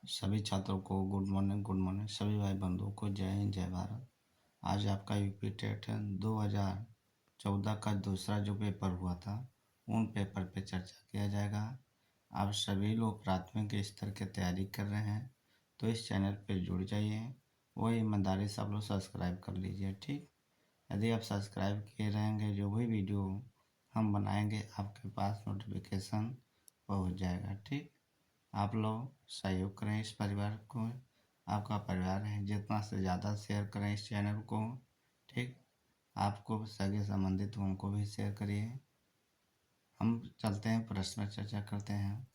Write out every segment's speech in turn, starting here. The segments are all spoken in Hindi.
सभी छात्रों को गुड मॉर्निंग। सभी भाई बंधुओं को जय हिंद जय भारत। आज आपका यूपी टेट 2014 का दूसरा जो पेपर हुआ था उन पेपर पे चर्चा किया जाएगा। आप सभी लोग प्राथमिक स्तर की तैयारी कर रहे हैं तो इस चैनल पे जुड़ जाइए। वो ईमानदारी से आप लोग सब्सक्राइब कर लीजिए, ठीक। यदि आप सब्सक्राइब किए रहेंगे जो भी वीडियो हम बनाएंगे आपके पास नोटिफिकेशन पहुँच जाएगा, ठीक। आप लोग सहयोग करें इस परिवार को, आपका परिवार है, जितना से ज़्यादा शेयर करें इस चैनल को, ठीक। आपको सगे संबंधित उनको भी शेयर करिए। हम चलते हैं, प्रश्न पर चर्चा करते हैं।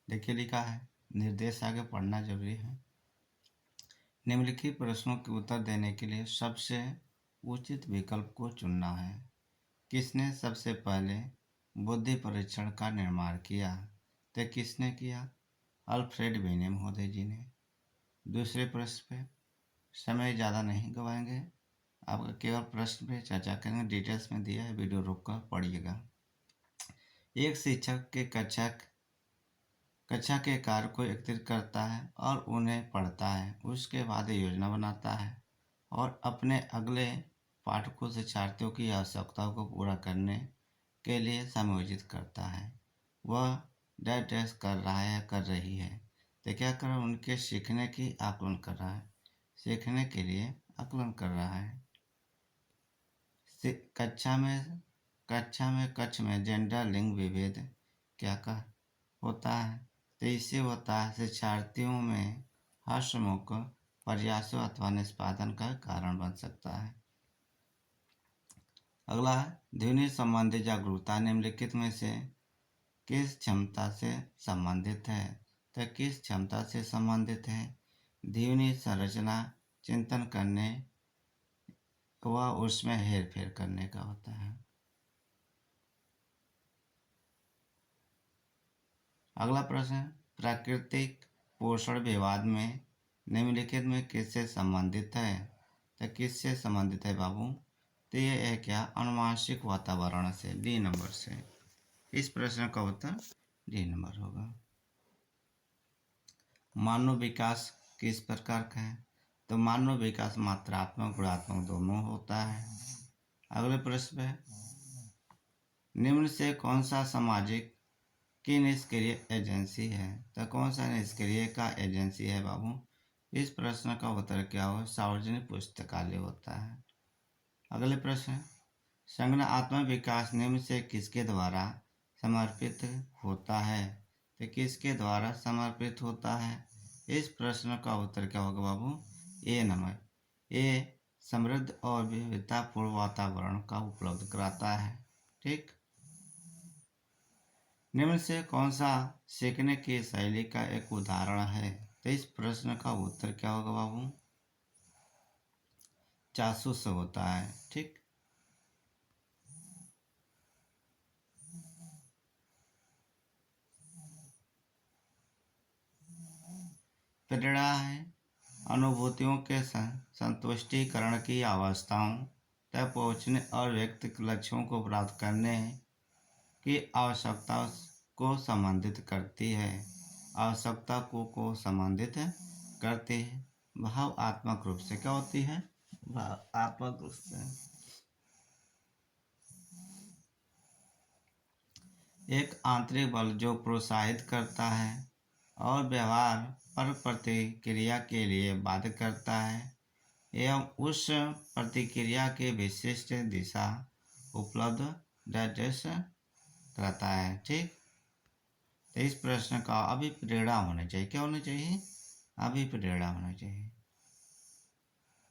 देखिए लिखा है, निर्देश आगे पढ़ना जरूरी है। निम्नलिखित प्रश्नों के उत्तर देने के लिए सबसे उचित विकल्प को चुनना है। किसने सबसे पहले बुद्धि परीक्षण का निर्माण किया? तो किसने किया? अल्फ्रेड बिने महोदय जी ने। दूसरे प्रश्न पे समय ज़्यादा नहीं गवाएंगे, आपका केवल प्रश्न पे चर्चा करेंगे। डिटेल्स में दिया है, वीडियो रोक कर पढ़िएगा। एक शिक्षक के कक्षा के कार्य को एकत्रित करता है और उन्हें पढ़ता है, उसके बाद योजना बनाता है और अपने अगले पाठ को शिक्षार्थियों की आवश्यकताओं को पूरा करने के लिए समायोजित करता है। वह डैश कर रहा है या कर रही है, तो क्या कर रहा है? उनके सीखने की आकलन कर रहा है, सीखने के लिए आकलन कर रहा है। कक्षा में जेंडर लिंग विभेद क्या का होता है? तो इससे होता है शिक्षार्थियों में हर्षमुख प्रयासों अथवा निष्पादन का कारण बन सकता है। अगला है, ध्वनि संबंधी जागरूकता निम्नलिखित में से किस क्षमता से संबंधित है? तो किस क्षमता से संबंधित है? ध्वनि संरचना चिंतन करने व उसमें हेर फेर करने का होता है। अगला प्रश्न है, प्राकृतिक पोषण विवाद में निम्नलिखित में किससे संबंधित है? तो किससे संबंधित है बाबू? तो ये है क्या? अनुवांशिक वातावरण से, डी नंबर से। इस प्रश्न का उत्तर डी नंबर होगा। मानव विकास किस प्रकार का है? तो मानव विकास मात्रात्मक गुणात्मक दोनों होता है। अगले प्रश्न है, निम्न से कौन सा सामाजिक की निष्क्रिय एजेंसी है? तो कौन सा निष्क्रिय का एजेंसी है बाबू? इस प्रश्न का उत्तर क्या हो? सार्वजनिक पुस्तकालय होता है। अगले प्रश्न, संज्ञानात्मक विकास निम्न से किसके द्वारा समर्पित होता है? तो किसके द्वारा समर्पित होता है? इस प्रश्न का उत्तर क्या होगा बाबू? ए नंबर। ए समृद्ध और विविधतापूर्ण वातावरण का उपलब्ध कराता है, ठीक। निम्न से कौन सा सीखने की शैली का एक उदाहरण है? तो इस प्रश्न का उत्तर क्या होगा बाबू? जासूस होता है, ठीक। प्रेरणा है अनुभूतियों के संतुष्टिकरण की अवस्थाओं तक पहुँचने और व्यक्तिगत लक्ष्यों को प्राप्त करने की आवश्यकता को संबंधित करती है। आवश्यकता को संबंधित करती है। भावात्मक रूप से क्या होती है? भावात्मक रूप से एक आंतरिक बल जो प्रोत्साहित करता है और व्यवहार पर प्रतिक्रिया के लिए बाध्य करता है एवं उस प्रतिक्रिया के विशिष्ट दिशा उपलब्ध निर्देश करता है, ठीक। तो इस प्रश्न का अभिप्रेरणा होना चाहिए। क्या होना चाहिए? अभिप्रेरणा होना चाहिए।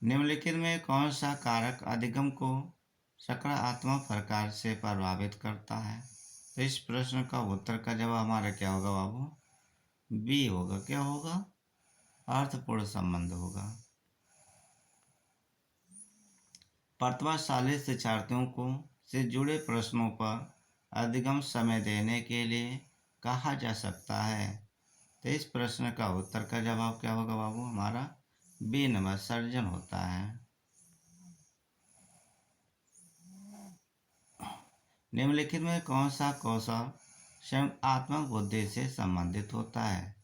निम्नलिखित में कौन सा कारक अधिगम को सकारात्मक प्रकार से प्रभावित करता है? तो इस प्रश्न का उत्तर का जवाब हमारा क्या होगा बाबू? बी होगा। क्या होगा? अर्थपूर्ण संबंध होगा। प्रतिभाशाली शिक्षार्थियों को से जुड़े प्रश्नों पर अधिगम समय देने के लिए कहा जा सकता है। तो इस प्रश्न का उत्तर का जवाब क्या होगा बाबू? हमारा बी नंबर, सर्जन होता है। निम्नलिखित में कौन सा कौशल संज्ञानात्मक बुद्धि से संबंधित होता है?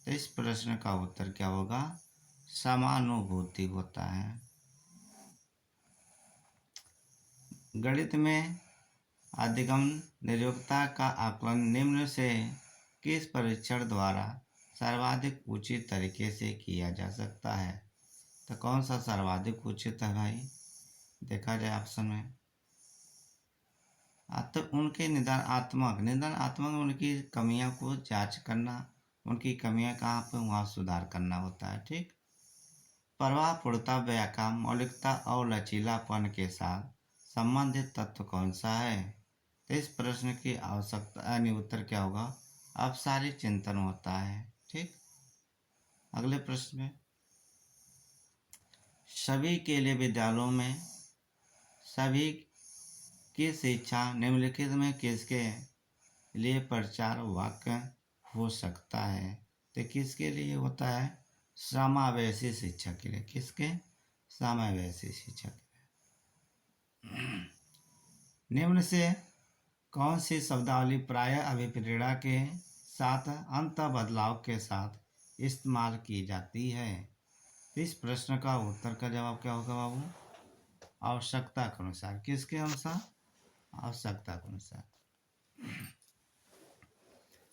तो इस प्रश्न का उत्तर क्या होगा? समानुभूति होता है। गणित में अधिगम नियोक्ता का आकलन निम्न से किस परीक्षण द्वारा सर्वाधिक उचित तरीके से किया जा सकता है? तो कौन सा सर्वाधिक उचित है भाई? देखा जाए ऑप्शन में। तो उनके निदानात्मक उनकी कमियां को जांच करना, उनकी कमियां कहाँ पे वहाँ सुधार करना होता है। ठीक। प्रभावपूर्णता, व्याख्या, मौलिकता और लचीलापन के साथ संबंधित तत्व कौन सा है? तो इस प्रश्न की आवश्यकता यानी उत्तर क्या होगा? अपसारी चिंतन होता है। ठीक। अगले प्रश्न में, सभी के लिए विद्यालयों में सभी की शिक्षा निम्नलिखित में किसके लिए प्रचार वाक्य हो सकता है? तो किसके लिए होता है? समावेशी शिक्षा के लिए। किसके? समावेशी शिक्षा के लिए। निम्न से कौन सी शब्दावली प्रायः अभिप्रेरणा के साथ अंत बदलाव के साथ इस्तेमाल की जाती है? इस प्रश्न का उत्तर का जवाब क्या होगा बाबू? आवश्यकता के अनुसार। किसके अनुसार? आवश्यकता के अनुसार।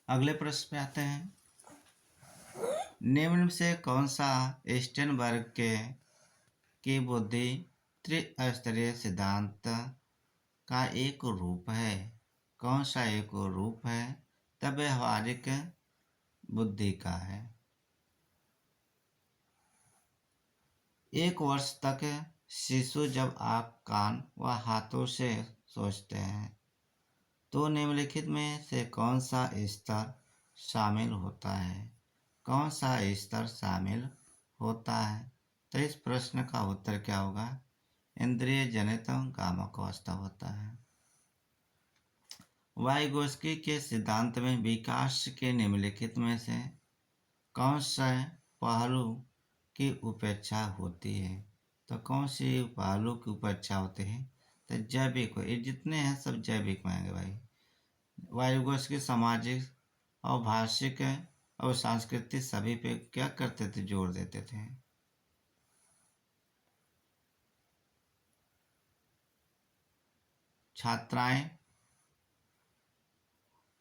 अगले प्रश्न पे आते हैं। निम्न से कौन सा स्टेनबर्ग की बुद्धि त्रिस्तरीय सिद्धांत का एक रूप है? कौन सा एक रूप है? तब व्यवहारिक बुद्धि का है। 1 वर्ष तक शिशु जब आँख, कान व हाथों से सोचते हैं तो निम्नलिखित में से कौन सा स्तर शामिल होता है? कौन सा स्तर शामिल होता है? तो इस प्रश्न का उत्तर क्या होगा? इंद्रिय जनित कामक अवस्था होता है। वाइगोस्की के सिद्धांत में विकास के निम्नलिखित में से कौन से पहलू की उपेक्षा होती है? तो कौन सी पहलू की उपेक्षा होती है? तो जैविक, ये जितने हैं सब जैविक में आएंगे भाई। वाइगोस्की सामाजिक और भाषिक और सांस्कृतिक सभी पे क्या करते थे? जोर देते थे।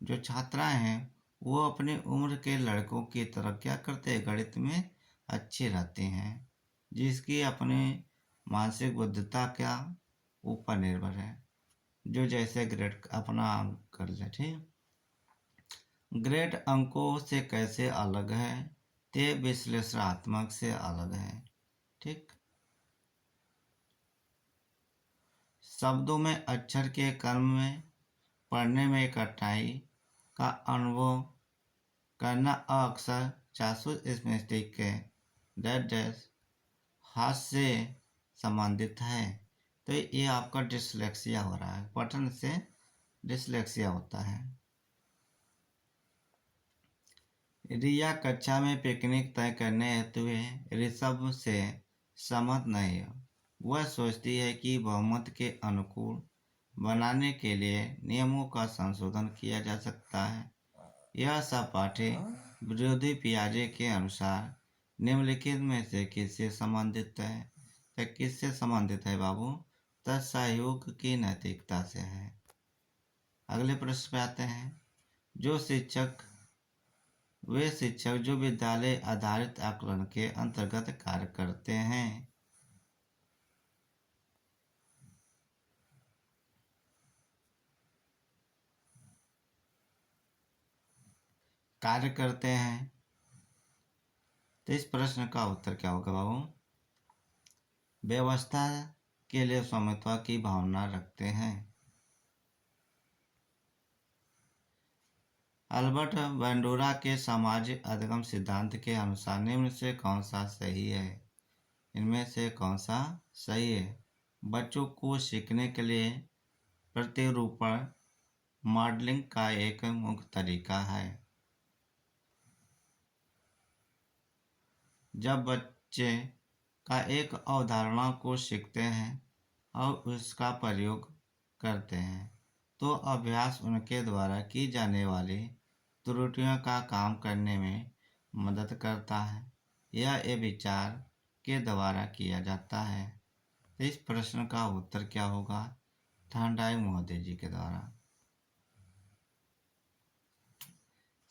जो छात्राएं हैं वो अपने उम्र के लड़कों की तरह क्या करते हैं? गणित में अच्छे रहते हैं, जिसकी अपने मानसिक बुद्धिता क्या ऊपर निर्भर है। जो जैसे ग्रेड अपना कर ले। ठीक। ग्रेड अंकों से कैसे अलग है? ते विश्लेषणात्मक से अलग है। ठीक। शब्दों में अक्षर के क्रम में पढ़ने में कठिनाई का अनुभव करना अक्सर जासूस स्मृतिक के डैश हाथ से संबंधित है। तो ये आपका डिसलेक्सिया हो रहा है, पठन से डिसलेक्सिया होता है। रिया कक्षा में पिकनिक तय करने हेतु ऋषभ से सहमत नहीं है। वह सोचती है कि बहुमत के अनुकूल बनाने के लिए नियमों का संशोधन किया जा सकता है। यह सहपाठी विरोधी पियाजे के अनुसार निम्नलिखित में से किससे संबंधित है? तो किससे संबंधित है बाबू? तत्सहयोग की नैतिकता से है। अगले प्रश्न पे आते हैं। वे शिक्षक जो विद्यालय आधारित आकलन के अंतर्गत कार्य करते हैं तो इस प्रश्न का उत्तर क्या होगा बाबू? व्यवस्था के लिए स्वामित्व की भावना रखते हैं। अल्बर्ट बैंडोरा के सामाजिक अधिगम सिद्धांत के अनुसार निम्न से कौन सा सही है? इनमें से कौन सा सही है? बच्चों को सीखने के लिए प्रतिरूपण मॉडलिंग का एक मुख्य तरीका है। जब बच्चे का एक अवधारणा को सीखते हैं और उसका प्रयोग करते हैं तो अभ्यास उनके द्वारा की जाने वाली त्रुटियों का काम करने में मदद करता है। यह विचार के द्वारा किया जाता है। तो इस प्रश्न का उत्तर क्या होगा? थॉर्नडाइक महोदय जी के द्वारा।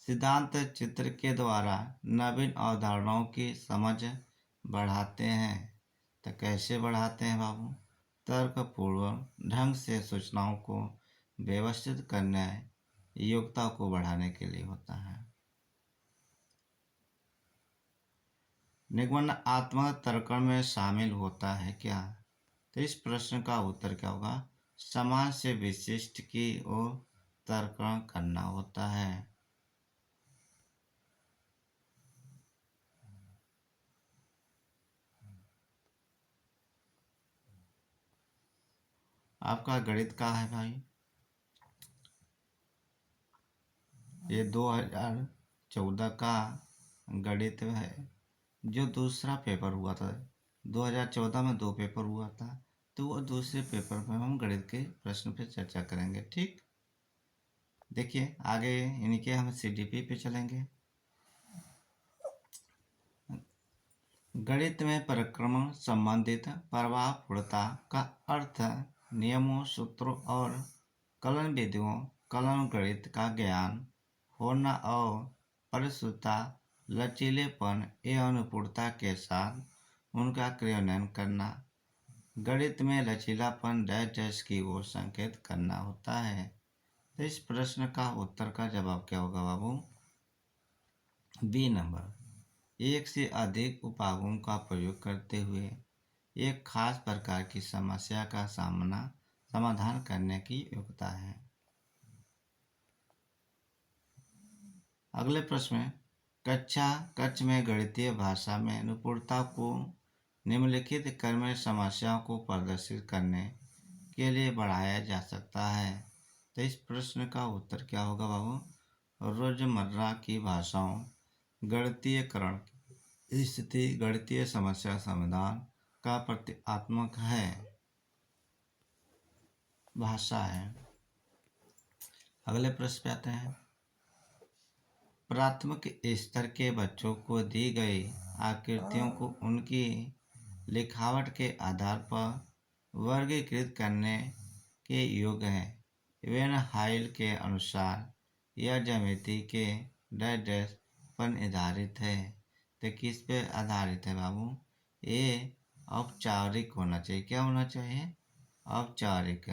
सिद्धांत चित्र के द्वारा नवीन अवधारणाओं की समझ बढ़ाते हैं। तो कैसे बढ़ाते हैं बाबू? तर्कपूर्वक ढंग से सूचनाओं को व्यवस्थित करने योग्यता को बढ़ाने के लिए होता है। निगमनात्मक तर्कण में शामिल होता है क्या? तो इस प्रश्न का उत्तर क्या होगा? समान से विशिष्ट की ओर तर्कण करना होता है। आपका गणित का है भाई, ये 2014 का गणित है, जो दूसरा पेपर हुआ था। 2014 में 2 पेपर हुआ था, तो वो दूसरे पेपर में हम गणित के प्रश्न पे चर्चा करेंगे। ठीक, देखिए आगे इनके हम CDP पे चलेंगे। गणित में परिक्रमण संबंधित प्रभावपूर्णता का अर्थ नियमों, सूत्रों और कलन विधियों, कलन गणित का ज्ञान होना और परिशुद्धता, लचीलेपन एवं अनुपूर्णता के साथ उनका क्रियान्वयन करना। गणित में लचीलापन डैश की ओर संकेत करना होता है। तो इस प्रश्न का उत्तर का जवाब क्या होगा बाबू? B number. एक से अधिक उपागमों का प्रयोग करते हुए एक खास प्रकार की समस्या का समाधान करने की योग्यता है। अगले प्रश्न में कक्ष में गणितीय भाषा में अनुपूर्णता को निम्नलिखित क्रम में समस्याओं को प्रदर्शित करने के लिए बढ़ाया जा सकता है। तो इस प्रश्न का उत्तर क्या होगा बाबू? रोजमर्रा की भाषाओं गणितीयकरण स्थिति गणितीय समस्या समाधान का प्रतीकात्मक है भाषा है। अगले प्रश्न पे आते हैं। प्राथमिक स्तर के बच्चों को दी गई आकृतियों को उनकी लिखावट के आधार पर वर्गीकृत करने के योग्य है। वेन हाइल के अनुसार यह ज्यामिति के डैश पर निर्धारित है। तो किस पे आधारित है बाबू? ये औपचारिक होना चाहिए। क्या होना चाहिए? औपचारिक।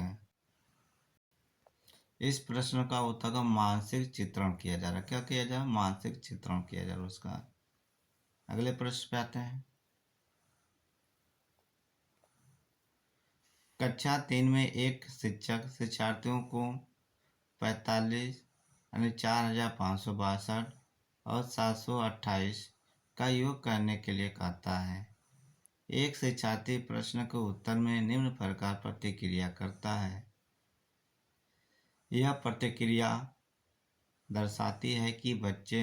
इस प्रश्न का उत्तर का मानसिक चित्रण किया जा रहा है। क्या किया जा रहा है? मानसिक चित्रण किया जा रहा है उसका। अगले प्रश्न पे आते हैं। कक्षा 3 में एक शिक्षक शिक्षार्थियों को 45 यानी 4562 और 728 का योग करने के लिए कहता है। एक शिक्षार्थी प्रश्न के उत्तर में निम्न प्रकार प्रतिक्रिया करता है। यह प्रतिक्रिया दर्शाती है कि बच्चे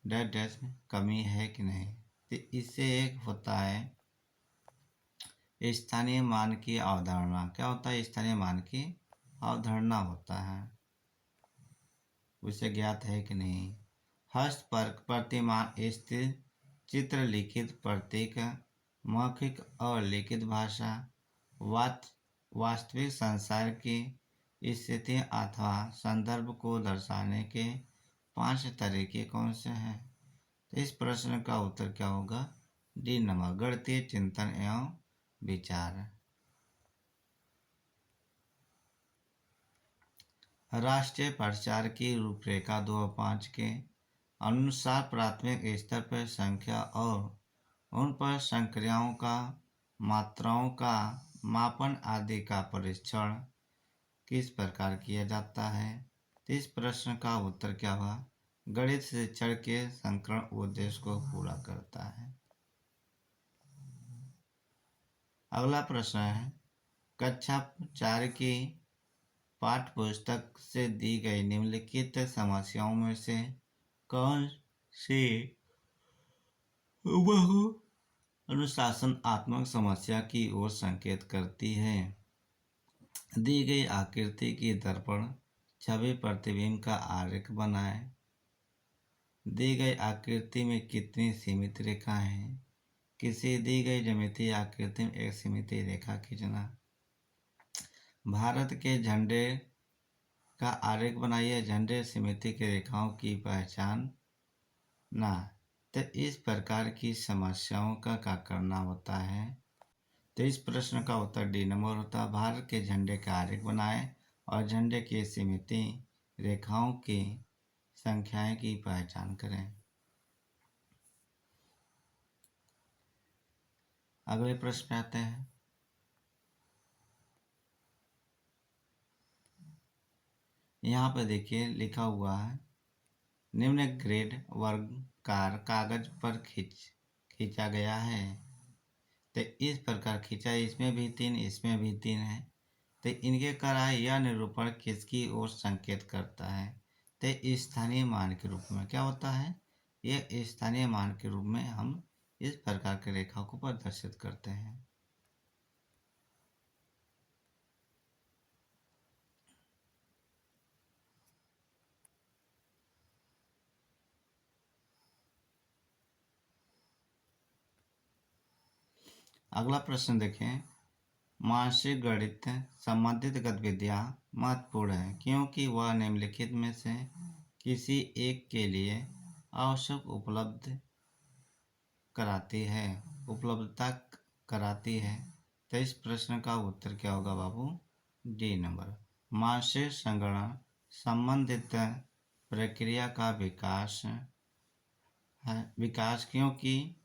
डैश में कमी है कि नहीं। तो इससे एक होता है स्थानीय मान की अवधारणा। क्या होता है? स्थानीय मान की अवधारणा होता है, उसे ज्ञात है कि नहीं। हस्त प्रतिमान स्थिर चित्र, लिखित प्रतीक, मौखिक और लिखित भाषा, वास्तविक संसार की स्थिति अथवा संदर्भ को दर्शाने के 5 तरीके कौन से हैं? तो इस प्रश्न का उत्तर क्या होगा? डी नंबर, गणितीय चिंतन एवं विचार। राष्ट्रीय प्रचार की रूपरेखा 2005 के अनुसार प्राथमिक स्तर पर संख्या और उन पर संक्रियाओं का मात्राओं का मापन आदि का परीक्षण किस प्रकार किया जाता है? तो इस प्रश्न का उत्तर क्या हुआ? गणित शिक्षण के संकीर्ण उद्देश्य को पूरा करता है। अगला प्रश्न है, कक्षा 4 की पाठ्य पुस्तक से दी गई निम्नलिखित समस्याओं में से कौन सी बहु अनुशासनात्मक समस्या की ओर संकेत करती है? दी गई आकृति की दर्पण छवि प्रतिबिंब का आरेख बनाएं। दी गई आकृति में कितनी सीमित रेखाएं हैं? किसी दी गई ज्यामितीय आकृति में एक सीमित रेखा खींचना। भारत के झंडे का आरेख बनाइए। झंडे सीमित रेखाओं की पहचान ना। तो इस प्रकार की समस्याओं का क्या करना होता है? तो इस प्रश्न का उत्तर डी नंबर होता है। भारत के झंडे का आरेख बनाएं और झंडे की सीमित रेखाओं की संख्याएं की पहचान करें। अगले प्रश्न पे आते हैं। यहाँ पे देखिए लिखा हुआ है, निम्न ग्रेड वर्गाकार कागज पर खींचा गया है। तो इस प्रकार खींचा, इसमें भी 3, इसमें भी 3 है। तो इनके कराए यह निरूपण किसकी ओर संकेत करता है? तो स्थानीय मान के रूप में क्या होता है? यह स्थानीय मान के रूप में हम इस प्रकार के रेखा को प्रदर्शित करते हैं। अगला प्रश्न देखें। मानसिक गणित संबंधित गतिविधियां महत्वपूर्ण है क्योंकि वह निम्नलिखित में से किसी एक के लिए आवश्यक उपलब्धता कराती है। तो इस प्रश्न का उत्तर क्या होगा बाबू? D number. मानसिक संगणन संबंधित प्रक्रिया का विकास क्योंकि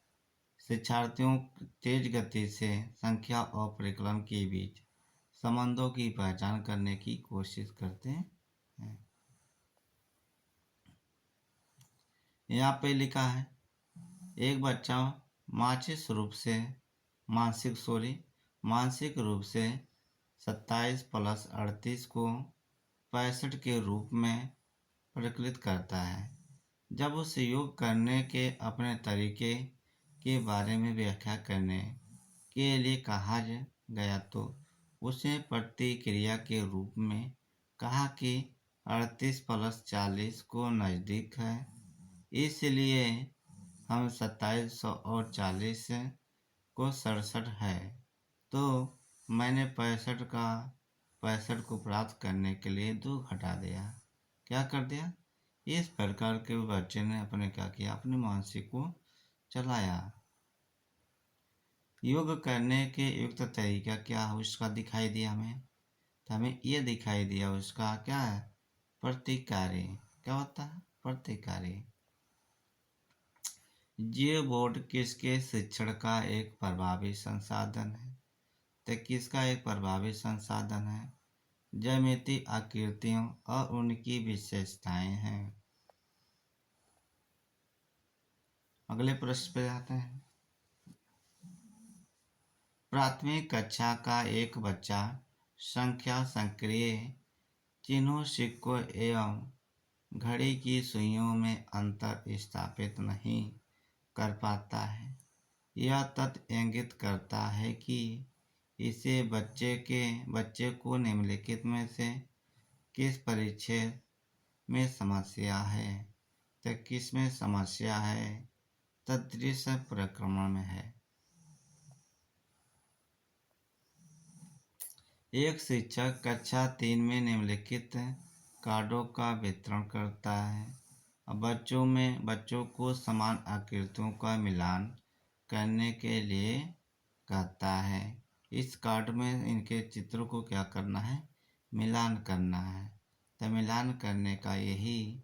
शिक्षार्थियों तेज गति से संख्या और परिकलन के बीच संबंधों की पहचान करने की कोशिश करते हैं। यहाँ पे लिखा है, एक बच्चा मानसिक रूप से 27 + 38 को 65 के रूप में प्रकलित करता है। जब उसे योग करने के अपने तरीके के बारे में व्याख्या करने के लिए कहा गया तो उसने प्रतिक्रिया के रूप में कहा कि 38 + 40 को नज़दीक है, इसलिए हम 27 और 40 को 67 है। तो मैंने 65 को प्राप्त करने के लिए 2 घटा दिया। क्या कर दिया? इस प्रकार के बच्चे ने अपने क्या किया? अपने मानसिक को चलाया। योग करने के युक्त तरीका क्या है उसका दिखाई दिया हमें। तो हमें ये दिखाई दिया उसका क्या है? प्रतिकारी। क्या होता है? प्रतिकारी। जियो बोर्ड किसके शिक्षण का एक प्रभावी संसाधन है? तो किसका एक प्रभावी संसाधन है? ज्यामितीय आकृतियों और उनकी विशेषताएं हैं। अगले प्रश्न पे आते हैं। प्राथमिक कक्षा का एक बच्चा संख्या सक्रिय चिन्हों, सिक्कों एवं घड़ी की सुइयों में अंतर स्थापित नहीं कर पाता है। यह तथ्य इंगित करता है कि इसे बच्चे को निम्नलिखित में से किस परिच्छेद में समस्या है? तो किस में समस्या है? तदृश्य प्रक्रमण में है। एक शिक्षक कक्षा 3 में निम्नलिखित कार्डों का वितरण करता है। बच्चों को समान आकृतियों का मिलान करने के लिए कहता है। इस कार्ड में इनके चित्रों को क्या करना है? मिलान करना है। तो मिलान करने का यही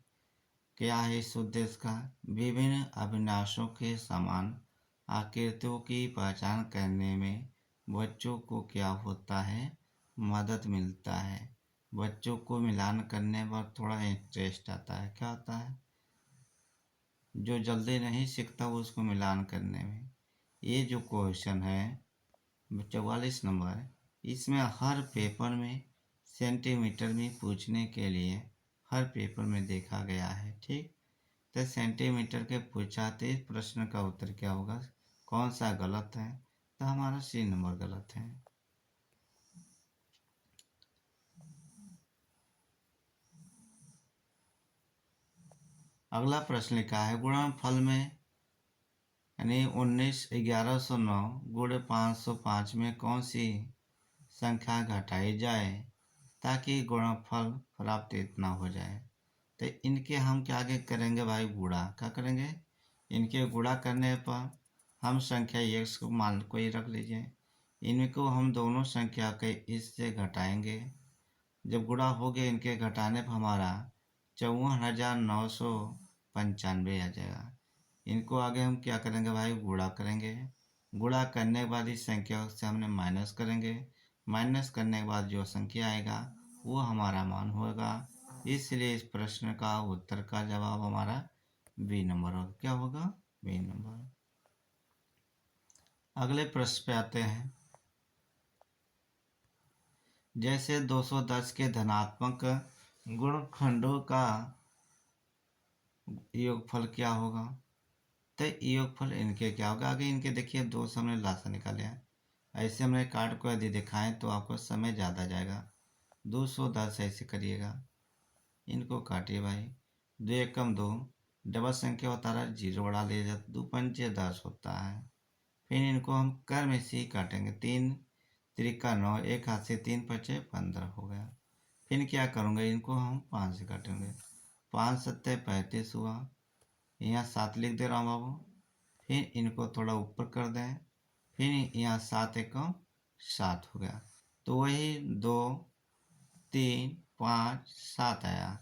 क्या है इस उद्देश्य का? विभिन्न अविनाशों के समान आकृतियों की पहचान करने में बच्चों को क्या होता है? मदद मिलता है। बच्चों को मिलान करने पर थोड़ा इंटरेस्ट आता है। क्या आता है? जो जल्दी नहीं सीखता वो उसको मिलान करने में। ये जो क्वेश्चन है 44 नंबर, इसमें हर पेपर में सेंटीमीटर में पूछने के लिए हर पेपर में देखा गया है। ठीक, तो सेंटीमीटर के पूछा तो इस प्रश्न का उत्तर क्या होगा? कौन सा गलत है? तो हमारा सी नंबर गलत है। अगला प्रश्न लिखा है गुणनफल में यानी 1109 गुणे 505 में कौन सी संख्या घटाई जाए ताकि गुणनफल प्राप्त इतना हो जाए। तो इनके हम क्या आगे करेंगे भाई, गुणा। क्या करेंगे, इनके गुणा करने पर हम संख्या x को मान कोई रख लीजिए, इनको हम दोनों संख्या के इससे घटाएंगे। जब गुणा हो गए इनके घटाने पर हमारा 54,995 आ जाएगा। इनको आगे हम क्या करेंगे भाई, गुणा करेंगे। गुणा करने के बाद इस संख्या से हमने माइनस करेंगे। माइनस करने के बाद जो संख्या आएगा वो हमारा मान होगा। इसलिए इस प्रश्न का उत्तर का जवाब हमारा बी नंबर होगा। क्या होगा, बी नंबर। अगले प्रश्न पे आते हैं। जैसे 210 के धनात्मक गुणनखंडों का योगफल क्या होगा। तो योगफल इनके क्या होगा, आगे इनके देखिए दो से हमने लासा निकाले हैं। ऐसे हमने कार्ड को यदि दिखाएं तो आपको समय ज़्यादा जाएगा। 210 ऐसे करिएगा, इनको काटिए भाई। 2 एकम 2, डबल संख्या होता है 0 बढ़ा लिया जाता, 2 पंचे 10 होता है। फिर इनको हम कर में से ही काटेंगे। 3 त्रिका 9, एक हाथ से 3 पचे 15 हो गया। फिर क्या करूँगा, इनको हम 5 से काटेंगे। 5 सत्ते 35 हुआ, यहाँ 7 लिख दे रहा हूँ बाबू। फिर इनको थोड़ा ऊपर कर दें, फिर यहाँ 7 एकम 7 हो गया। तो वही 2 3 5 7 आया।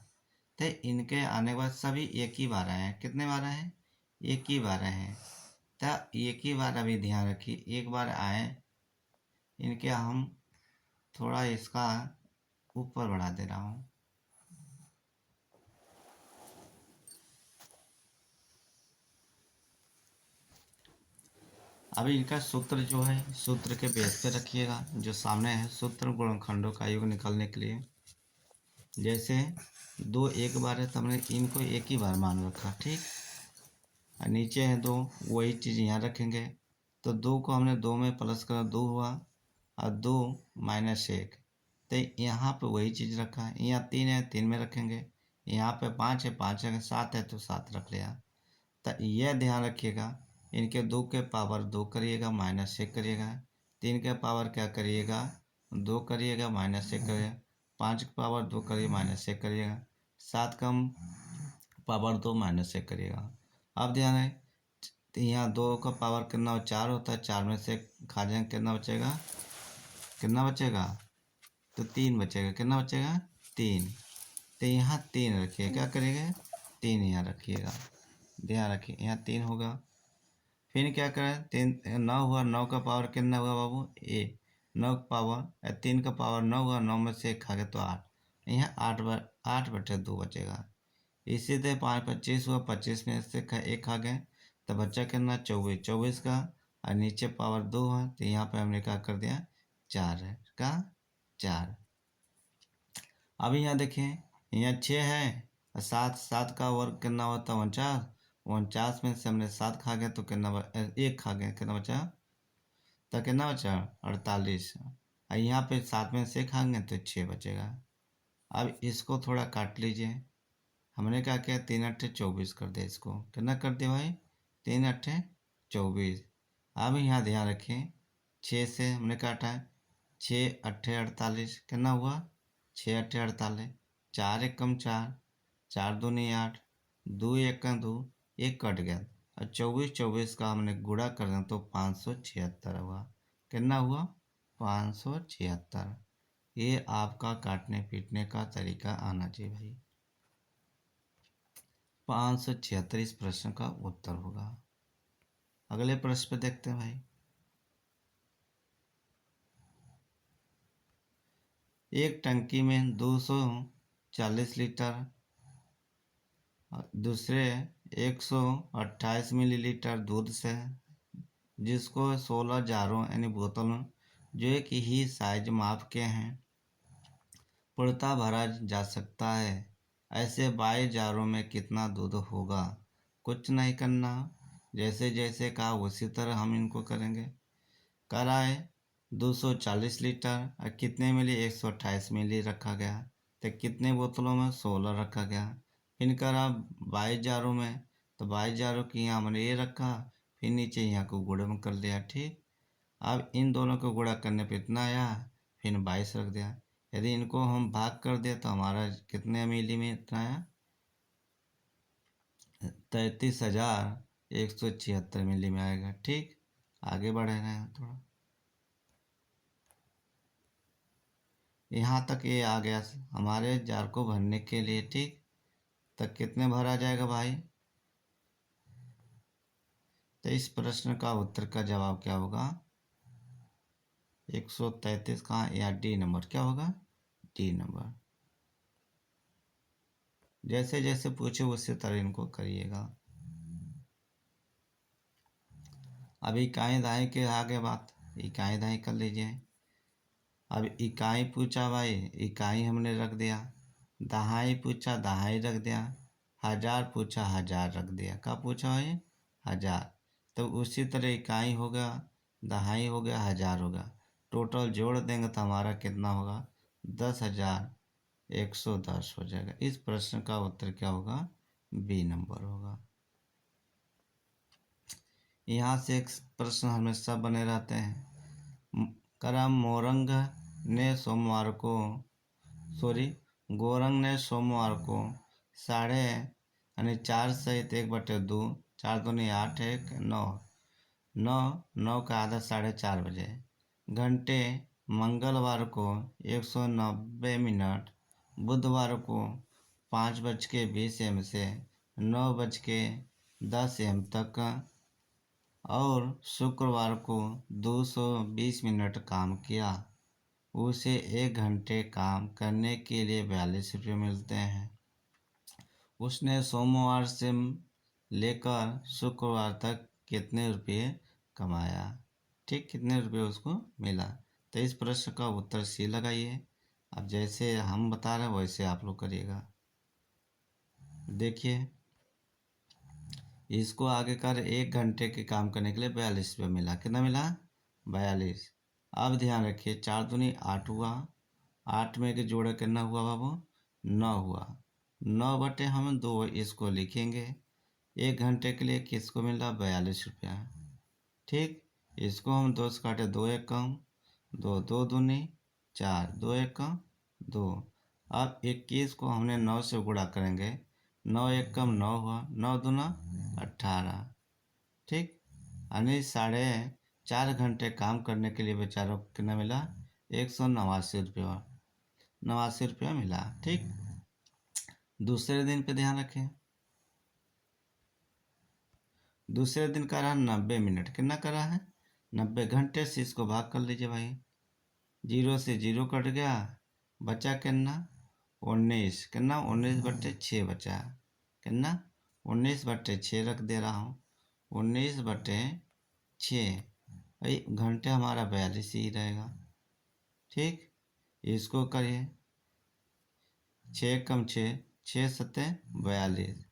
तो इनके आने के बाद सभी एक ही बार आए हैं। कितने बार आए हैं, एक ही बार आए हैं। तो एक ही बार अभी ध्यान रखिए, एक बार आए इनके हम थोड़ा इसका ऊपर बढ़ा दे रहा हूँ। अभी इनका सूत्र जो है सूत्र के बेस पे रखिएगा, जो सामने है सूत्र गुणनखंडों का योग निकालने के लिए। जैसे 2 एक बार है तो हमने इनको एक ही बार मान रखा, ठीक। और नीचे है 2, वही चीज़ यहाँ रखेंगे। तो 2 को हमने 2 में प्लस करा, 2 हुआ, और 2 माइनस 1। तो यहाँ पे वही चीज़ रखा है। यहाँ 3 है, 3 में रखेंगे। यहाँ पे 5 है, 5 है, 7 है तो 7 रख लिया। तो यह ध्यान रखिएगा, इनके 2 के पावर 2 करिएगा, माइनस 1 करिएगा। 3 के पावर क्या करिएगा, 2 करिएगा, माइनस 1 करिएगा। 5 के पावर 2 करिए, माइनस 1 करिएगा। 7 का पावर 2 माइनस 1 करिएगा। अब ध्यान है, तो यहाँ 2 का पावर कितना 4 होता है, 4 में से खा जाएंगे, कितना बचेगा, कितना बचेगा, तो 3 बचेगा। कितना बचेगा, 3। तो यहाँ 3 रखिए, क्या करेंगे, 3 यहाँ रखिएगा, ध्यान रखिए, यहाँ 3 होगा। फिर क्या करें, 3 9 हुआ, 9 का पावर कितना हुआ बाबू, 9 का पावर 3 का पावर 9 हुआ, 9 में से 1 खा गया तो 8। यहाँ 8/2 बचेगा। इसी तरह 5 25 हुआ, 25 में से 1 खा गए तो बच्चा कितना, 24। 24 का और नीचे पावर 2 है तो यहाँ पे हमने क्या कर दिया, 4 है का 4। अब यहाँ देखें, यहाँ 6 है और 7, 7 का वर्ग कितना होता है, 49। 49 में से हमने 7 खा गए तो कितना 1 खा गए, कितना बचा, तो कितना बचा 48। और यहाँ पे 7 में से खाएंगे तो 6 बचेगा। अब इसको थोड़ा काट लीजिए। हमने क्या किया, 3 अट्ठे 24 कर दिया, इसको कितना कर दिया भाई, 3 अट्ठे 24। अब यहाँ ध्यान रखें, 6 से हमने काटा है, 6 अट्ठे 48, कितना हुआ, 6 अट्ठे 48। 4 एकम 4, 4 दूनी 8, 2 एकम 2, 1 कट गया। और 24 24 का हमने गुणा कर दिया तो 576 हुआ। कितना हुआ, 576। ये आपका काटने पीटने का तरीका आना चाहिए भाई। 576 इस प्रश्न का उत्तर होगा। अगले प्रश्न पे देखते हैं भाई। एक टंकी में 240 लीटर, दूसरे 128 मिलीलीटर दूध से, जिसको 16 जारों यानी बोतलों जो एक ही साइज माप के हैं पूर्णतः भरा जा सकता है, ऐसे 22 जारों में कितना दूध होगा। कुछ नहीं करना, जैसे जैसे कहा उसी तरह हम इनको करेंगे। कराए 240 लीटर और कितने मिली, 128 मिली रखा गया। तो कितने बोतलों में, 16 रखा गया। फिर करा 22 जारों में, तो 22 जारों की यहाँ हमने ये रखा, फिर नीचे यहाँ को गुणा में कर लिया। ठीक, अब इन दोनों को गुणा करने पे इतना आया, फिर 22 रख दिया। यदि इनको हम भाग कर दे तो हमारा कितने मिली में इतना आया, 33,176 मिली में आएगा। ठीक, आगे बढ़ रहे हैं थोड़ा, यहाँ तक ये आ गया हमारे जार को भरने के लिए। ठीक, तक कितने भरा जाएगा भाई, तो इस प्रश्न का उत्तर का जवाब क्या होगा, 133 कहाँ, या डी नंबर क्या होगा, डी नंबर। जैसे जैसे पूछे उसी तरह इनको करिएगा। अब इकाई दहाई के आगे बात, इकाई दहाई कर लीजिए। अब इकाई पूछा भाई, इकाई हमने रख दिया, दहाई पूछा, दहाई रख दिया, हजार पूछा, हजार रख दिया। क्या पूछा भाई, हजार। तो उसी तरह इकाई हो गया, दहाई हो गया, हजार हो गया, टोटल जोड़ देंगे तो हमारा कितना होगा, 10,110 हो जाएगा। इस प्रश्न का उत्तर क्या होगा, बी नंबर होगा। यहाँ से एक प्रश्न हमेशा बने रहते हैं। करम मोरंग ने सोमवार को, गोरंग ने सोमवार को 4.5 सहित 1/2, 4 दूनी 8, 1 9, 9 का आधा 4:30 बजे, घंटे मंगलवार को 190 मिनट, बुधवार को 5:20 AM से 9:10 AM तक, और शुक्रवार को 220 मिनट काम किया। उसे 1 घंटे काम करने के लिए 42 रुपये मिलते हैं। उसने सोमवार से लेकर शुक्रवार तक कितने रुपये कमाया। ठीक, कितने रुपये उसको मिला। तो इस प्रश्न का उत्तर सी लगाइए। अब जैसे हम बता रहे हैं वैसे आप लोग करिएगा। देखिए, इसको आगे कर 1 घंटे के काम करने के लिए 42 रुपये मिला। कितना मिला, 42। अब ध्यान रखिए, 4 दूनी 8 हुआ, 8 में के जोड़ा कितना हुआ बाबू, 9 हुआ, 9/2 हम 2 इसको लिखेंगे। 1 घंटे के लिए किसको मिला, 42 रुपया। ठीक, इसको हम 2 से काटे, 2 1 कम 2, 2 दूनी 4, 2 1 कम 2। अब 21 को हमने 9 से गुणा करेंगे, 9 1 कम 9 हुआ, 9 दूना 18। ठीक, यानी 4.5 घंटे काम करने के लिए बेचारों को कितना मिला, 189 रुपया, 89 रुपया मिला। ठीक, दूसरे दिन पे ध्यान रखें, दूसरे दिन का रहा 90 मिनट, कितना का रहा है, 90 घंटे से इसको भाग कर लीजिए भाई, 0 से 0 कट गया, बचा कितना, 19, कितना 19/6 बचा, कितना 19/6 रख दे रहा हूँ, 19/6 भाई, घंटे हमारा 42 ही रहेगा। ठीक, इसको करिए, 6 कम 6, 6 7 42,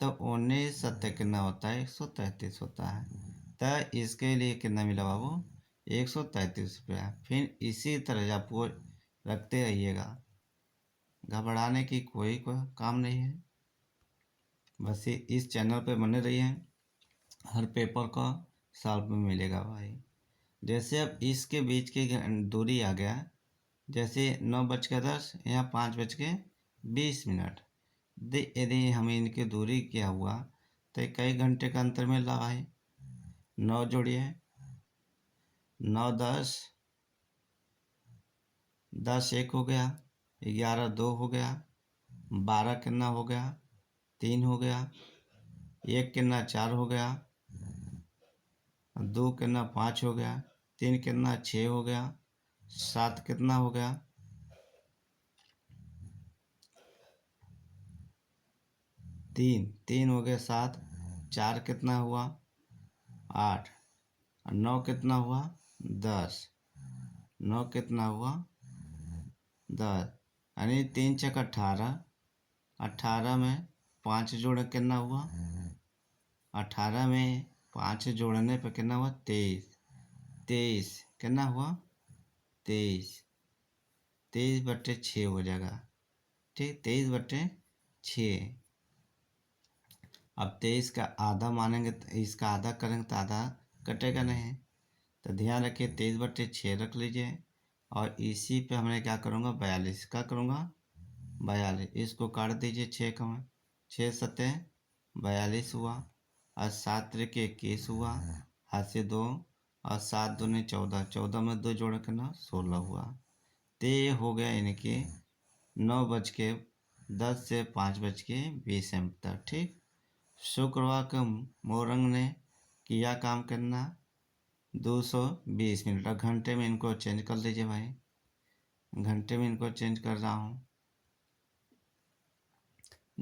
तो 19 7 कितना होता है, 133 होता है। तो इसके लिए कितना मिला बाबू, 133 रुपया। फिर इसी तरह आपको रखते रहिएगा, घबराने की कोई काम नहीं है। बस इस चैनल पे बने रहिए, हर पेपर का सॉल्व में मिलेगा भाई। जैसे अब इसके बीच की दूरी आ गया, जैसे 9:10, यहाँ 5:20। यदि हमें इनकी दूरी क्या हुआ, तो कई घंटे का अंतर मिल रहा भाई। 9 जोड़िए, 9 10, 10 1 हो गया, 11 2 हो गया, 12 कितना हो गया, 3 हो गया, 1 कितना 4 हो गया, 2 कितना 5 हो गया, 3 कितना 6 हो गया, 7 कितना हो गया, 3 हो गया 7, 4 कितना हुआ 8, 9 कितना हुआ 10, 9 कितना हुआ 10, यानी 3 छक 18, 18 में 5 जोड़ कितना हुआ, 18 में 5 जोड़ने पर कितना हुआ 23, 23 कितना हुआ 23, 23/6 हो जाएगा। ठीक, 23/6। अब 23 का आधा मानेंगे तो इसका आधा करेंगे तो आधा कटेगा नहीं। तो ध्यान रखिए 23/6 रख लीजिए और इसी पे हमने क्या करूँगा 42 का करूँगा 42, इसको काट दीजिए 6 का 6 सत्ते 42 हुआ और 7 त्रिके 21 हुआ, हाथ से 2 और 7 दूनी 14, 14 में 2 जोड़ के ना 16 हुआ। तो ये हो गया इनके 9:10 से 5:20 तक। ठीक, शुक्रवार को मोरंग ने किया काम करना 220 मिनट। और घंटे में इनको चेंज कर लीजिए भाई, घंटे में इनको चेंज कर रहा हूँ।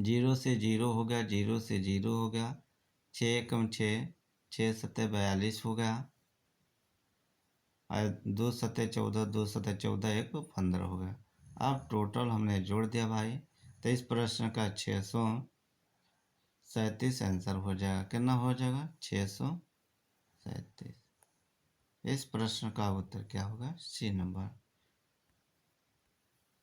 0 से 0 हो गया, 0 से 0 हो गया, 6 एकम 6, 6 सत्ते 42 हो गया और 2 सत्ते 14, 2 सत्ते 14, 1 15 हो गया। अब टोटल हमने जोड़ दिया भाई, तो इस प्रश्न का 637 आंसर हो जाएगा। कितना हो जाएगा 637। इस प्रश्न का उत्तर क्या होगा सी नंबर।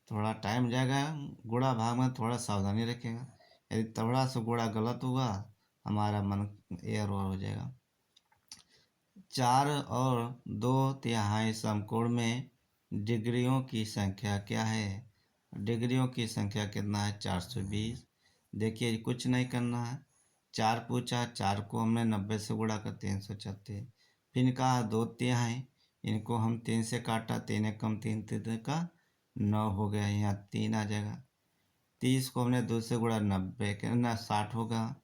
थोड़ा टाइम जाएगा, गुणा भाग में थोड़ा सावधानी रखिएगा, यदि थोड़ा सा गुणा गलत हुआ हमारा मन एयर हो जाएगा। 4 और 2/3 समकोण में डिग्रियों की संख्या क्या है? डिग्रियों की संख्या कितना है 420। देखिए कुछ नहीं करना है, 4 पूछा, 4 को हमने 90 से गुणा कर 336। फिर कहा 2/3, इनको हम 3 से काटा, 3 एकम 3, 3 का 9 हो गया, यहाँ 3 आ जाएगा। 30 को हमने 2 से गुणा 90 के ना 60 होगा,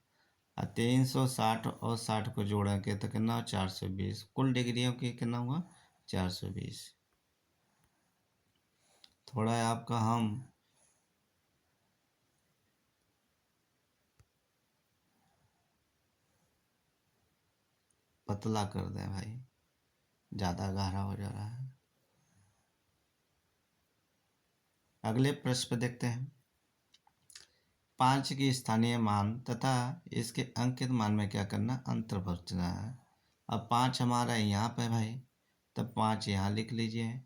और 360 और 60 को जोड़ेंगे तो कितना 420। कुल डिग्रियों की कितना हुआ 420। थोड़ा आपका हम पतला कर दें भाई, ज़्यादा गहरा हो जा रहा है। अगले प्रश्न पे देखते हैं। 5 की स्थानीय मान तथा इसके अंकित मान में क्या करना, अंतर बचना है। अब 5 हमारा यहाँ पे भाई, तब 5 यहाँ लिख लीजिए।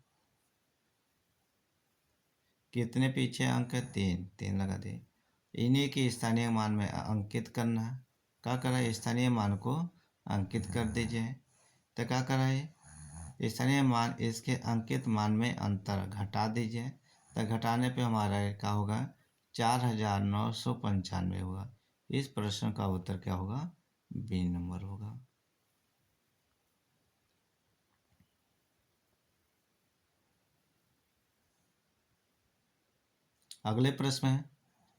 कितने पीछे अंक है 3, 3 लगा दिए। इन्हीं की स्थानीय मान में अंकित करना है। क्या करा है, स्थानीय मान को अंकित कर दीजिए। तो क्या करा है, स्थानीय मान इसके अंकित मान में अंतर घटा दीजिए। तो घटाने पे हमारा क्या होगा 4995 होगा। इस प्रश्न का उत्तर क्या होगा, बी नंबर होगा। अगले प्रश्न है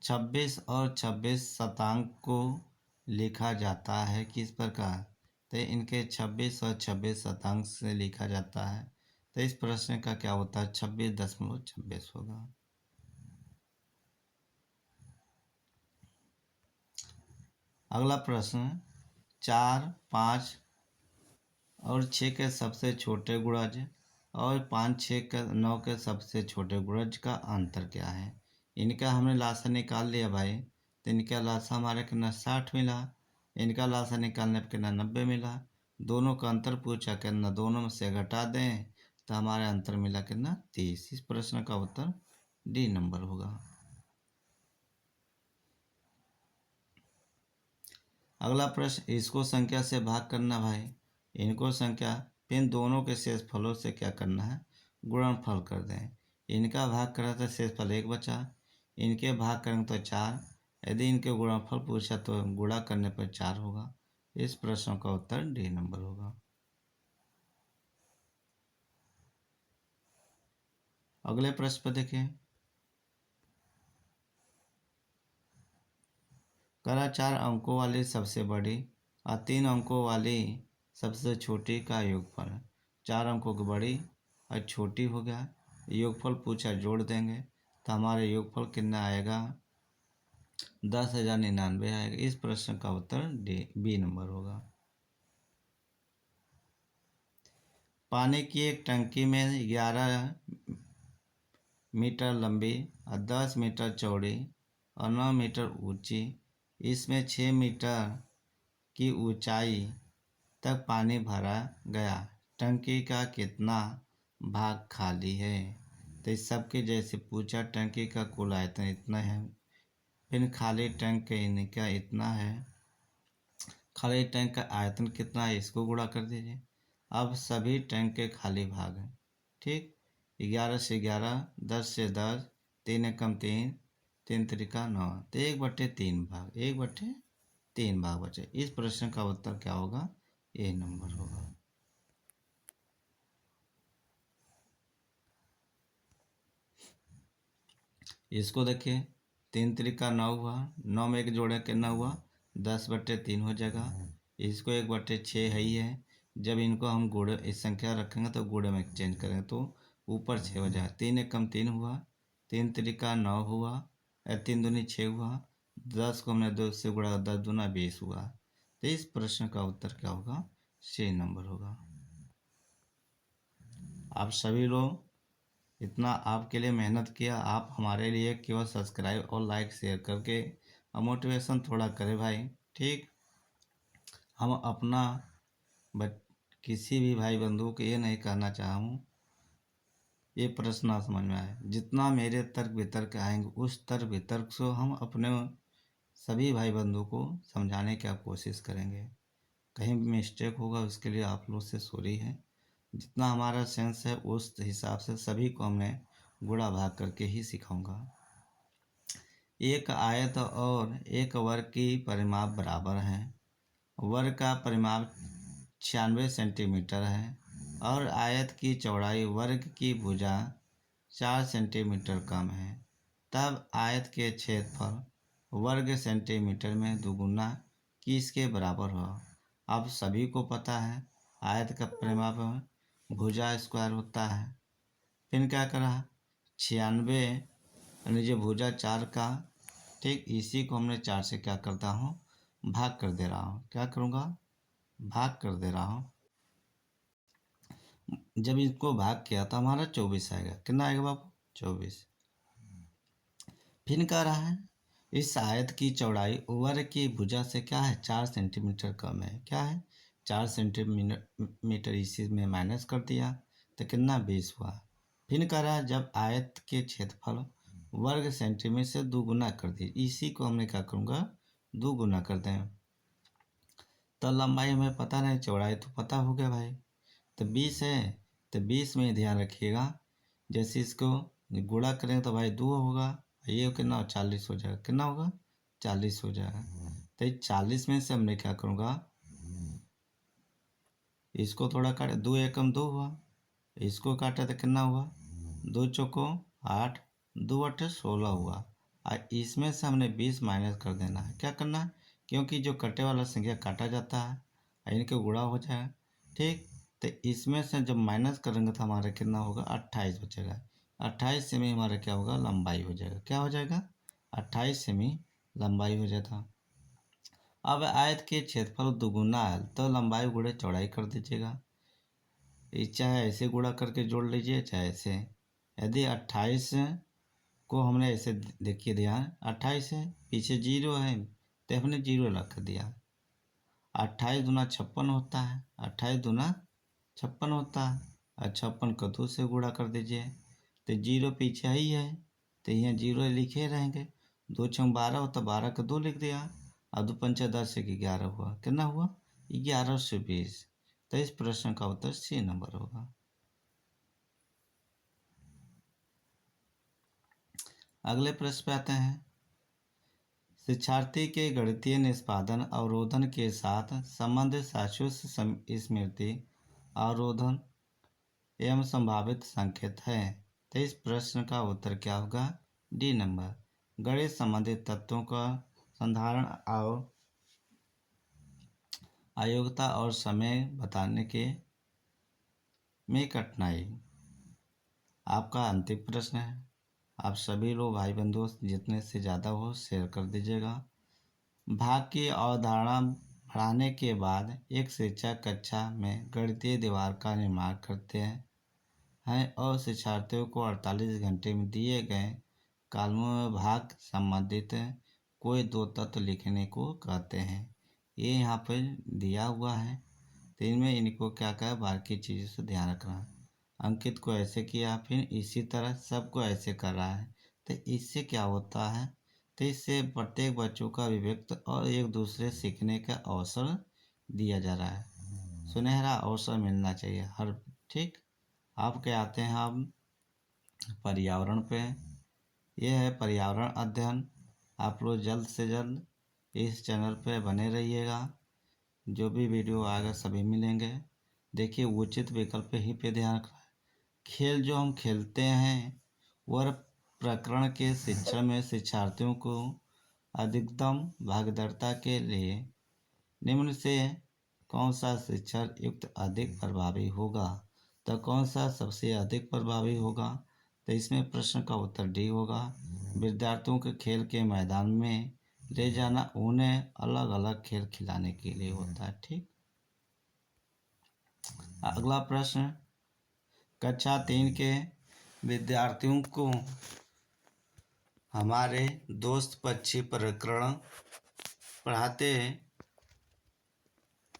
26 और 26 शतांक को लिखा जाता है किस प्रकार? तो इनके 26 और 26 शतांक से लिखा जाता है। तो इस प्रश्न का क्या होता है 26.26 होगा। अगला प्रश्न 4, 5 और 6 के सबसे छोटे गुणज और 5, 6 के 9 के सबसे छोटे गुणज का अंतर क्या है? इनका हमने लासा निकाल लिया भाई, तो इनका लासा हमारे कितना 60 मिला, इनका लासा निकालने पर कितना 90 मिला। दोनों का अंतर पूछा, कितना दोनों में से घटा दें तो हमारे अंतर मिला कितना 30। इस प्रश्न का उत्तर डी नंबर होगा। अगला प्रश्न, इसको संख्या से भाग करना भाई, इनको संख्या, फिर दोनों के शेष फलों से क्या करना है, गुणनफल कर दें। इनका भाग करा तो शेषफल 1 बचा, इनके भाग करेंगे तो 4, यदि इनके गुणनफल पूछा तो गुणा करने पर 4 होगा। इस प्रश्न का उत्तर डी नंबर होगा। अगले प्रश्न पर देखिए, करा 4 अंकों वाली सबसे बड़ी और 3 अंकों वाली सबसे छोटी का योगफल। 4 अंकों की बड़ी और छोटी हो गया, योगफल पूछा जोड़ देंगे तो हमारे योगफल कितना आएगा 10,099 आएगा। इस प्रश्न का उत्तर बी नंबर होगा। पानी की एक टंकी में 11 मीटर लंबी और 10 मीटर चौड़ी और 9 मीटर ऊंची, इसमें 6 मीटर की ऊंचाई तक पानी भरा गया, टंकी का कितना भाग खाली है? तो इस सबके जैसे पूछा, टंकी का कुल आयतन इतना है, फिर खाली टंक का इतना है, खाली टैंक का आयतन कितना है इसको गुणा कर दीजिए। अब सभी टैंक के खाली भाग हैं, ठीक। 11 से 11, 10 से 10, 3 एकम 3, 3 त्रिका 9, तो 1/3 भाग, 1/3 भाग बचे। इस प्रश्न का उत्तर क्या होगा? ए नंबर होगा। इसको देखिए, 3 त्रिका 9 हुआ, 9 में एक जोड़े कितना हुआ? 10/3 हो जाएगा। इसको 1/6 है ही है। जब इनको हम गुणे इस संख्या रखेंगे तो गुणे में चेंज करेंगे तो ऊपर 6 हो जाएगा। 3 एकम 3 हुआ, 3 त्रिका 9 हुआ, 3 दूनी 6 हुआ, 10 को हमने 2 से गुणा, 10 दूना 20 हुआ। तो इस प्रश्न का उत्तर क्या होगा? C नंबर होगा। आप सभी लोग इतना आपके लिए मेहनत किया, आप हमारे लिए केवल सब्सक्राइब और लाइक शेयर करके मोटिवेशन थोड़ा करें भाई, ठीक। हम अपना बट किसी भी भाई बंधु को ये नहीं कहना चाहूँ ये प्रश्न ना समझ में आए। जितना मेरे तर्क वितर्क आएंगे उस तर्क वितर्क से हम अपने सभी भाई बंधु को समझाने की कोशिश करेंगे। कहीं भी मिस्टेक होगा उसके लिए आप लोग से सॉरी है। जितना हमारा सेंस है उस हिसाब से सभी को हमने गुणा भाग करके ही सिखाऊंगा। एक आयत और एक वर्ग की परिमाप बराबर हैं। वर्ग का परिमाप 96 सेंटीमीटर है और आयत की चौड़ाई वर्ग की भुजा 4 सेंटीमीटर कम है। तब आयत के क्षेत्रफल वर्ग सेंटीमीटर में दुगुना किसके बराबर हो? अब सभी को पता है आयत का परिमाप भुजा स्क्वायर होता है। फिर क्या करा? 96 यानी जो भुजा 4 का, ठीक, इसी को हमने 4 से क्या करता हूँ? भाग कर दे रहा हूँ। क्या करूँगा? भाग कर दे रहा हूँ। जब इसको भाग किया तो हमारा 24 आएगा। कितना आएगा बाबू? 24। फिर कह रहा है इस आयत की चौड़ाई वर्ग की भुजा से क्या है? 4 सेंटीमीटर कम है। क्या है? 4 सेंटीमीटर इसी में माइनस कर दिया तो कितना? 20 हुआ। फिर कह रहा है जब आयत के क्षेत्रफल वर्ग सेंटीमीटर से दोगुना कर दिए, इसी को हमने क्या करूँगा? दोगुना कर दें। तो लंबाई हमें पता नहीं, चौड़ाई तो पता हो गया भाई। तो 20 है तो 20 में ध्यान रखिएगा, जैसे इसको गुणा करेंगे तो भाई 2 होगा, ये कितना? 40 हो जाएगा। कितना होगा? 40 हो जाएगा। तो इस 40 में से हमने क्या करूँगा? इसको थोड़ा काट, 2 एकम 2 हुआ, इसको काटा तो कितना हुआ? 2 चौको 8, 2 8 16 हुआ। और इसमें से हमने 20 माइनस कर देना है। क्या करना है? क्योंकि जो कटे वाला संख्या काटा जाता है और इनके गुणा हो जाएगा, ठीक। तो इसमें से जब माइनस करेंगे तो हमारा कितना होगा? 28 बचेगा। 28 सेमी हमारा क्या होगा? लंबाई हो जाएगा। क्या हो जाएगा? 28 सेमी लंबाई हो जाता। अब आयत के क्षेत्रफल दुगुना है तो लंबाई गुणे चौड़ाई कर दीजिएगा। चाहे ऐसे गुणा करके जोड़ लीजिए चाहे ऐसे। यदि 28 को हमने ऐसे, देखिए ध्यान, 28 है, पीछे 0 है तो हमने 0 रख दिया। 28 दूना 56 होता है, 28 दूना 56 होता है और 56 को 2 से गुणा कर दीजिए तो 0 पीछे ही है तो यहाँ 0 लिखे रहेंगे। 2 6 12 होता, 12 का 2 लिख दिया और 2 पंचे 10 से 11 हुआ। कितना हुआ? 1120। तो इस प्रश्न का उत्तर C नंबर होगा। अगले प्रश्न पे आते हैं। शिक्षार्थी के गणितीय निष्पादन अवरोधन के साथ संबंधित शाश्वत स्मृति अवरोधन एवं संभावित संकेत है। तो इस प्रश्न का उत्तर क्या होगा? D number. गणित संबंधित तत्वों का संधारण और अयोग्यता और समय बताने के में कठिनाई। आपका अंतिम प्रश्न है। आप सभी लोग भाई बंधु जितने से ज़्यादा हो शेयर कर दीजिएगा। भाग की अवधारणा बढ़ाने के बाद एक शिक्षक कक्षा में गणितीय दीवार का निर्माण करते हैं और शिक्षार्थियों को 48 घंटे में दिए गए कॉलमों में भाग संबंधित कोई 2 तत्व लिखने को कहते हैं। ये यहाँ पर दिया हुआ है तो इनमें इनको क्या क्या बाकी चीज़ों से ध्यान रखना। अंकित को ऐसे किया, फिर इसी तरह सबको ऐसे कर रहा है तो इससे क्या होता है? तो इससे प्रत्येक बच्चों का विवेक और एक दूसरे सीखने का अवसर दिया जा रहा है। सुनहरा अवसर मिलना चाहिए हर। ठीक। आपके आते हैं अब पर्यावरण पे। यह है पर्यावरण अध्ययन। आप लोग जल्द से जल्द इस चैनल पे बने रहिएगा। जो भी वीडियो आएगा सभी मिलेंगे। देखिए, उचित विकल्प ही पे ध्यान रखें। खेल जो हम खेलते हैं वह प्रकरण के शिक्षण में शिक्षार्थियों को अधिकतम भागीदारता के लिए निम्न से कौन सा शिक्षण युक्त अधिक प्रभावी होगा? तो कौन सा सबसे अधिक प्रभावी होगा? तो इसमें प्रश्न का उत्तर डी होगा। विद्यार्थियों के खेल के मैदान में ले जाना उन्हें अलग अलग खेल खिलाने के लिए होता है। ठीक। अगला प्रश्न, कक्षा 3 के विद्यार्थियों को हमारे दोस्त पक्षी प्रकरण पढ़ाते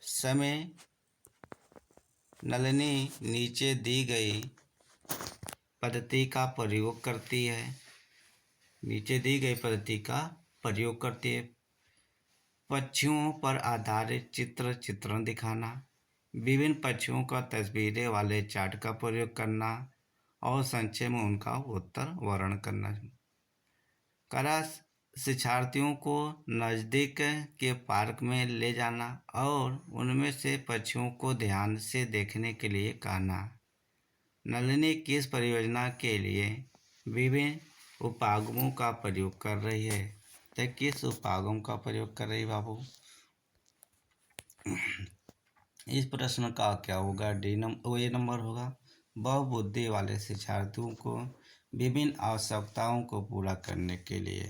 समय नलिनी नीचे दी गई पद्धति का प्रयोग करती है। नीचे दी गई पद्धति का प्रयोग करती है। पक्षियों पर आधारित चित्रण दिखाना, विभिन्न पक्षियों का तस्वीरें वाले चार्ट का प्रयोग करना और संक्षेप में उनका उत्तर वर्णन करना। करा शिक्षार्थियों को नज़दीक के पार्क में ले जाना और उनमें से पक्षियों को ध्यान से देखने के लिए कहना। नलिनी किस परियोजना के लिए विभिन्न उपागमों का प्रयोग कर रही है? तो किस उपागम का प्रयोग कर रही बाबू? इस प्रश्न का क्या होगा? ए नंबर होगा। बहुबुद्धि वाले शिक्षार्थियों को विभिन्न आवश्यकताओं को पूरा करने के लिए।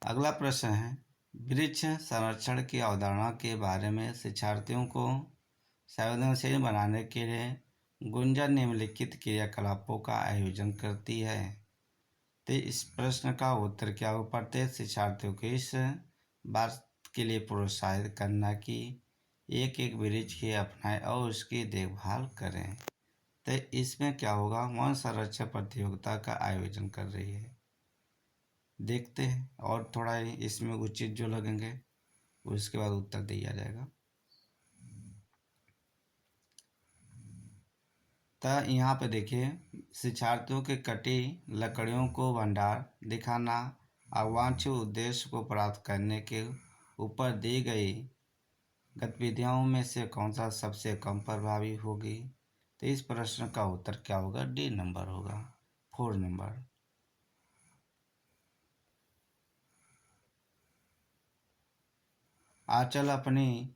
अगला प्रश्न है, वृक्ष संरक्षण की अवधारणा के बारे में शिक्षार्थियों को संवेदनशील बनाने के लिए गुंजन निम्नलिखित क्रियाकलापों का आयोजन करती है। तो इस प्रश्न का उत्तर क्या हो? प्रत्येक शिक्षार्थियों को इस बात के लिए प्रोत्साहित करना कि एक एक वृक्ष के अपनाएं और उसकी देखभाल करें। तो इसमें क्या होगा? वन संरक्षण प्रतियोगिता का आयोजन कर रही है। देखते हैं और थोड़ा इसमें उचित जो लगेंगे उसके बाद उत्तर दिया जाएगा। तो यहाँ पे देखिए, शिक्षार्थियों के कटी लकड़ियों को भंडार दिखाना अवांछित उद्देश्य को प्राप्त करने के ऊपर दी गई गतिविधियों में से कौन सा सबसे कम प्रभावी होगी? तो इस प्रश्न का उत्तर क्या होगा? डी नंबर होगा, 4 नंबर। आंचल अपनी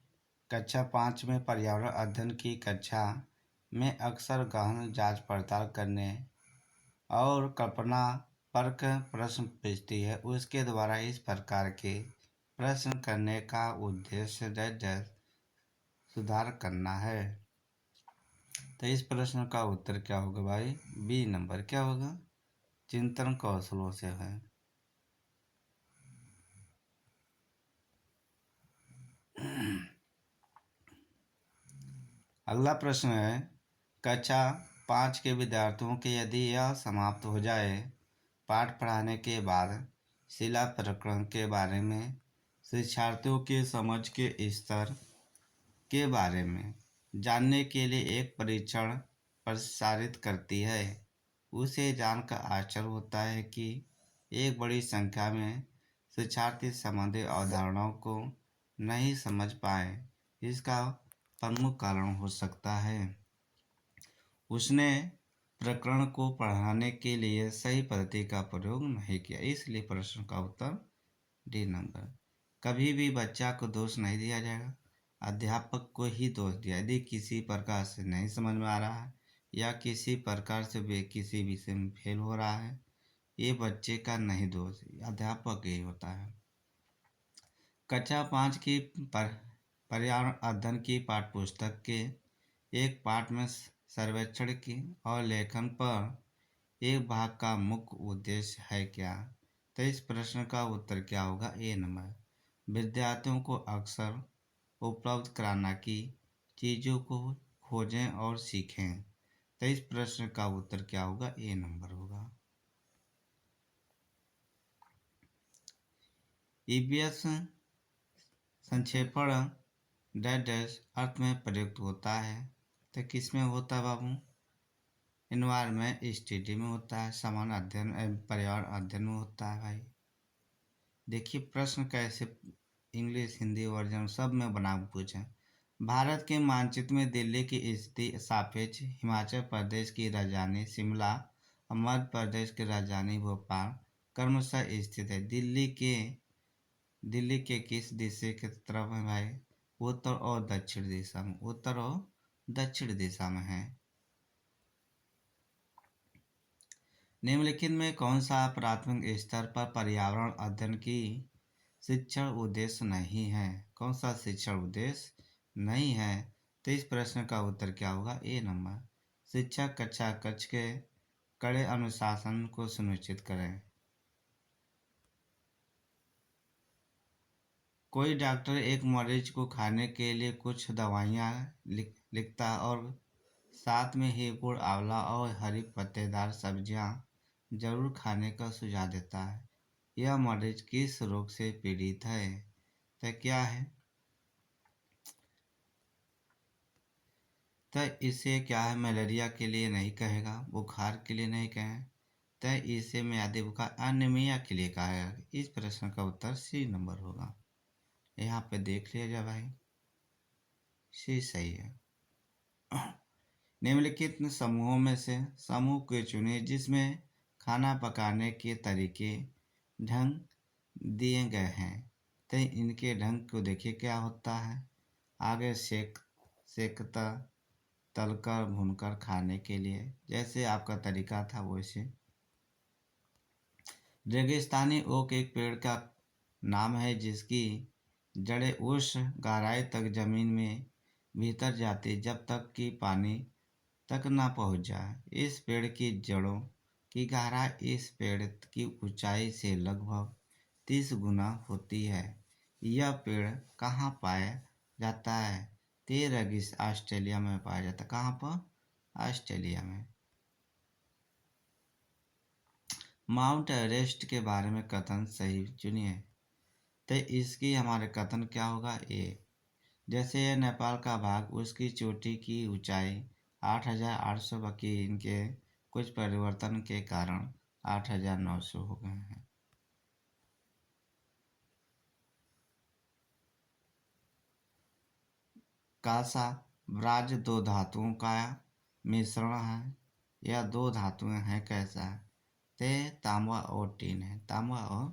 कक्षा 5 में पर्यावरण अध्ययन की कक्षा में अक्सर गहन जांच पड़ताल करने और कल्पना परक प्रश्न पूछती है। उसके द्वारा इस प्रकार के प्रश्न करने का उद्देश्य सुधार करना है। तो इस प्रश्न का उत्तर क्या होगा भाई? B number. क्या होगा? चिंतन कौशलों से है। अगला प्रश्न है, कक्षा 5 के विद्यार्थियों के यदि यह समाप्त हो जाए, पाठ पढ़ाने के बाद शिला प्रकरण के बारे में शिक्षार्थियों के समझ के स्तर के बारे में जानने के लिए एक परीक्षण प्रसारित करती है। उसे जानकर आश्चर्य होता है कि एक बड़ी संख्या में शिक्षार्थी संबंधित अवधारणाओं को नहीं समझ पाए। इसका प्रमुख कारण हो सकता है उसने प्रकरण को पढ़ाने के लिए सही पद्धति का प्रयोग नहीं किया। इसलिए प्रश्न का उत्तर डी नंबर। कभी भी बच्चा को दोष नहीं दिया जाएगा, अध्यापक को ही दोष दिया। यदि किसी प्रकार से नहीं समझ में आ रहा है या किसी प्रकार से वे किसी विषय में फेल हो रहा है, ये बच्चे का नहीं दोष, अध्यापक ही होता है। कक्षा 5 की पर्यावरण अध्ययन की पाठ्यपुस्तक के एक पाठ में सर्वेक्षण की और लेखन पर एक भाग का मुख्य उद्देश्य है क्या? तो इस प्रश्न का उत्तर क्या होगा? ए नंबर। विद्यार्थियों को अक्सर उपलब्ध कराना कि चीज़ों को खोजें और सीखें। तो इस प्रश्न का उत्तर क्या होगा? ए नंबर होगा। ईवीएस संक्षेपण डैश डैश अर्थ में प्रयुक्त होता है। तो किस में होता है बाबू? एनवायरमेंट स्टडी में होता है, सामान्य अध्ययन पर्यावरण अध्ययन में होता है भाई। देखिए प्रश्न कैसे इंग्लिश हिंदी वर्जन सब में बना पूछे। भारत के मानचित्र में दिल्ली की स्थिति सापेक्ष हिमाचल प्रदेश की राजधानी शिमला और मध्य प्रदेश की राजधानी भोपाल क्रमशः स्थित है। दिल्ली के किस दिशा की तरफ है भाई? उत्तर और दक्षिण दिशा में, उत्तर और दक्षिण दिशा में है। निम्नलिखित में कौन सा प्राथमिक स्तर पर पर्यावरण अध्ययन की शिक्षण उद्देश्य नहीं है? कौन सा शिक्षण उद्देश्य नहीं है? तो इस प्रश्न का उत्तर क्या होगा? ए नंबर। शिक्षक कक्षा कक्ष के कड़े अनुशासन को सुनिश्चित करें। कोई डॉक्टर एक मरीज को खाने के लिए कुछ दवाइयाँ लिखता और साथ में ही गुड़, आंवला और हरी पत्तेदार सब्जियाँ जरूर खाने का सुझाव देता है। यह मरीज किस रोग से पीड़ित है? तो क्या है? तो इसे क्या है, मलेरिया के लिए नहीं कहेगा, बुखार के लिए नहीं कहें, तो इसे म्यादी बुखार अनिमिया के लिए कहेगा। इस प्रश्न का उत्तर सी नंबर होगा। यहाँ पे देख लिया जाए भाई, सी सही है। निम्नलिखित समूहों में से समूह के चुने जिसमें खाना पकाने के तरीके ढंग दिए गए हैं। तो इनके ढंग को देखिए क्या होता है। आगे सेकता, तलकर भूनकर खाने के लिए, जैसे आपका तरीका था वैसे। रेगिस्तानी ओक एक पेड़ का नाम है जिसकी जड़ें उस गहराई तक जमीन में भीतर जाती जब तक कि पानी तक न पहुंच जाए। इस पेड़ की जड़ों की गहराई इस पेड़ की ऊंचाई से लगभग 30 गुना होती है। यह पेड़ कहाँ पाया जाता है? रेगिस्तान ऑस्ट्रेलिया में पाया जाता है। कहाँ पर? ऑस्ट्रेलिया में। माउंट एवरेस्ट के बारे में कथन सही चुनिए। तो इसकी हमारे कथन क्या होगा? ए, जैसे यह नेपाल का भाग, उसकी चोटी की ऊंचाई 8,800 बाकी इनके कुछ परिवर्तन के कारण 8,900 हो गए हैं। कांसा ब्राज दो धातुओं का मिश्रण है। यह दो धातुएं हैं कैसा? ते तांबा और टीन है, तांबा और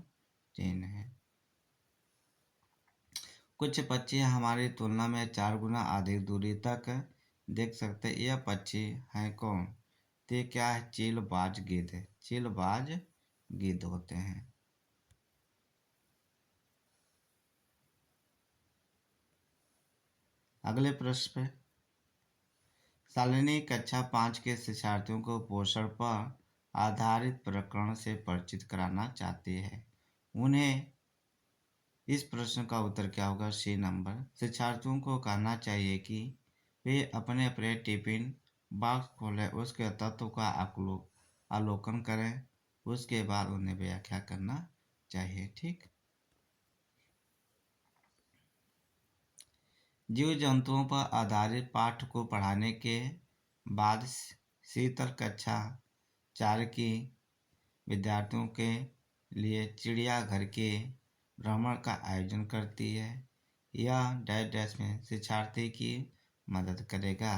टीन है। कुछ पक्षी हमारी तुलना में 4 गुना अधिक दूरी तक देख सकते। यह पक्षी हैं कौन? ते क्या है? चीलबाज गिद्ध, चीलबाज गिद्ध होते हैं। अगले प्रश्न पे, शालिनी कक्षा 5 के शिक्षार्थियों को पोषण पर आधारित प्रकरण से परिचित कराना चाहती है। उन्हें इस प्रश्न का उत्तर क्या होगा? C number. शिक्षार्थियों को कहना चाहिए कि वे अपने अपने टिफिन बॉक्स खोलें, उसके तत्व का अवलोकन करें, उसके बाद उन्हें व्याख्या करना चाहिए। ठीक। जीव जंतुओं पर आधारित पाठ को पढ़ाने के बाद शीतल कक्षा 4 की विद्यार्थियों के लिए चिड़ियाघर के भ्रमण का आयोजन करती है। यह डैश डैश में शिक्षार्थी की मदद करेगा।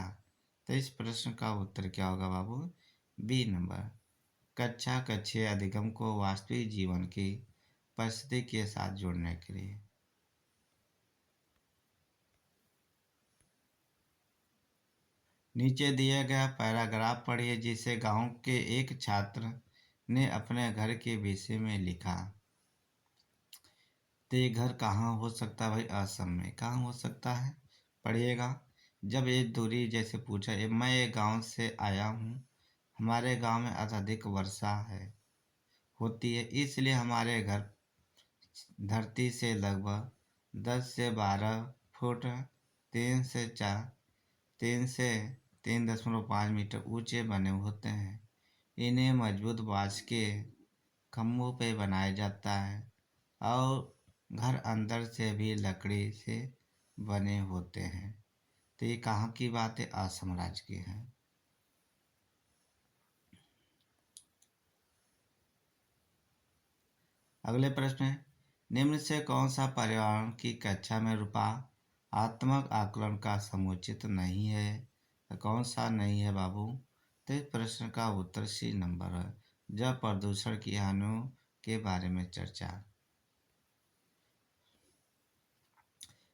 तो इस प्रश्न का उत्तर क्या होगा बाबू? B number. कक्षा कक्षीय अधिगम को वास्तविक जीवन की परिस्थिति के साथ जोड़ने के लिए। नीचे दिया गया पैराग्राफ पढ़िए जिसे गांव के एक छात्र ने अपने घर के विषय में लिखा। तो ये घर कहाँ हो सकता है भाई? असम में। कहाँ हो सकता है? पढ़िएगा। जब ये दूरी जैसे पूछा, मैं एक गांव से आया हूँ, हमारे गांव में अत्यधिक वर्षा होती है, इसलिए हमारे घर धरती से लगभग 10 से 12 फुट 3 से 3.5 मीटर ऊंचे बने होते हैं। इन्हें मजबूत बाँस के खम्भों पे बनाया जाता है और घर अंदर से भी लकड़ी से बने होते हैं। तो ये कहाँ की बात है? असम राज्य की है। अगले प्रश्न है, निम्न से कौन सा पर्यावरण की कक्षा में रूपात्मक आकलन का समुचित नहीं है? तो कौन सा नहीं है बाबू? तो इस प्रश्न का उत्तर सी नंबर है, जब प्रदूषण की हानियों के बारे में चर्चा।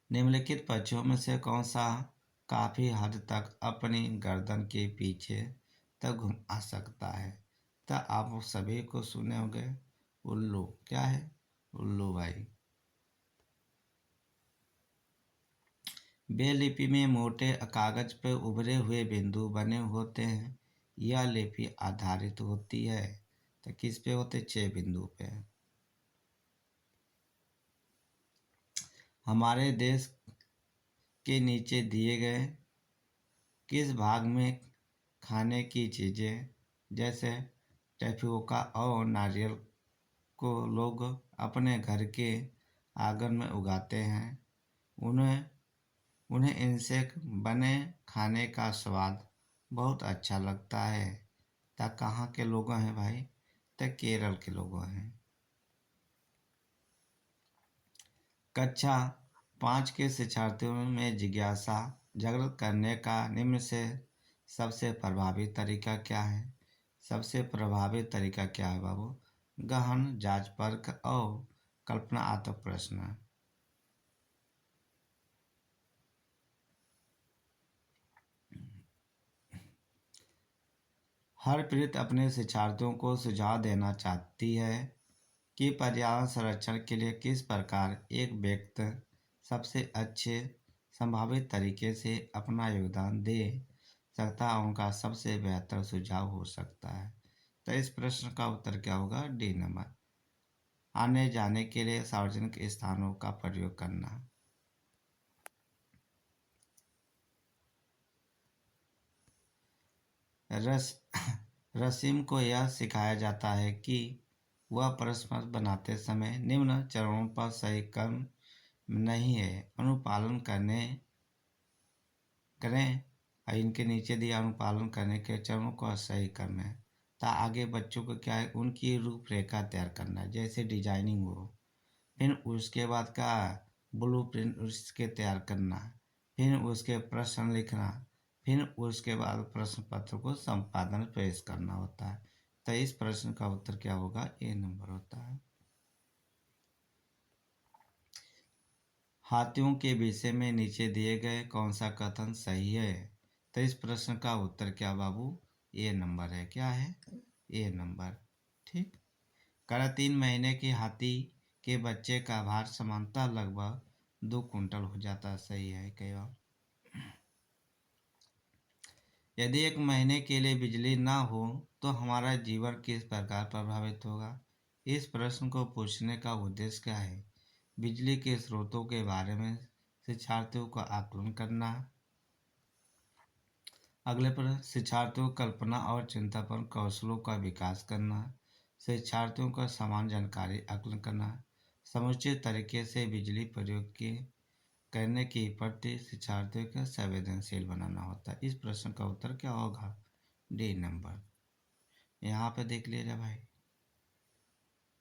निम्नलिखित पक्षियों में से कौन सा काफी हद तक अपनी गर्दन के पीछे तक घुमा सकता है? तो आप सभी को सुने होंगे, उल्लू। क्या है? उल्लू भाई। बे लिपि में मोटे कागज पर उभरे हुए बिंदु बने होते हैं। यह लिपि आधारित होती है, तो किस पे होते? 6 बिंदु पे। हमारे देश के नीचे दिए गए किस भाग में खाने की चीज़ें जैसे टेपियोका और नारियल को लोग अपने घर के आंगन में उगाते हैं? उन्हें उन्हें इनसे बने खाने का स्वाद बहुत अच्छा लगता है। ता कहाँ के लोग हैं भाई? तो केरल के लोग हैं। कक्षा 5 के शिक्षार्थियों में जिज्ञासा जागृत करने का निम्न से सबसे प्रभावी तरीका क्या है? सबसे प्रभावी तरीका क्या है बाबू? गहन जांच परख और कल्पनात्मक प्रश्न। हरप्रीत अपने शिक्षार्थियों को सुझाव देना चाहती है कि पर्यावरण संरक्षण के लिए किस प्रकार एक व्यक्ति सबसे अच्छे संभावित तरीके से अपना योगदान दे सकता है, उनका सबसे बेहतर सुझाव हो सकता है। तो इस प्रश्न का उत्तर क्या होगा? डी नंबर, आने जाने के लिए सार्वजनिक स्थानों का प्रयोग करना। रस रसीम को यह सिखाया जाता है कि वह परस्पर बनाते समय निम्न चरणों पर सही कर्म नहीं है अनुपालन करें और इनके नीचे दिया अनुपालन करने के चरणों को सही करना है। ता आगे बच्चों को क्या है? उनकी रूपरेखा तैयार करना है, जैसे डिजाइनिंग हो। फिर उसके बाद का ब्लू प्रिंट उसके तैयार करना, फिर उसके प्रश्न लिखना, फिर उसके बाद प्रश्न पत्र को संपादन पेश करना होता है। तो इस प्रश्न का उत्तर क्या होगा? ए नंबर होता है। हाथियों के विषय में नीचे दिए गए कौन सा कथन सही है? तो इस प्रश्न का उत्तर क्या बाबू? ए नंबर है। क्या है? ए नंबर। ठीक। 3 महीने के हाथी के बच्चे का भार समानता लगभग 2 कुंटल हो जाता। सही है। कई बार यदि 1 महीने के लिए बिजली ना हो तो हमारा जीवन किस प्रकार प्रभावित होगा? इस प्रश्न को पूछने का उद्देश्य क्या है? बिजली के स्रोतों के बारे में शिक्षार्थियों का आकलन करना। अगले पर शिक्षार्थियों को कल्पना और चिंतापन कौशलों का विकास करना। शिक्षार्थियों को समान जानकारी आकलन करना। समुचित तरीके से बिजली प्रयोग के करने की प्रति शिक्षार्थियों को संवेदनशील बनाना होता है। इस प्रश्न का उत्तर क्या होगा? D number. यहाँ पे देख लीजिए भाई,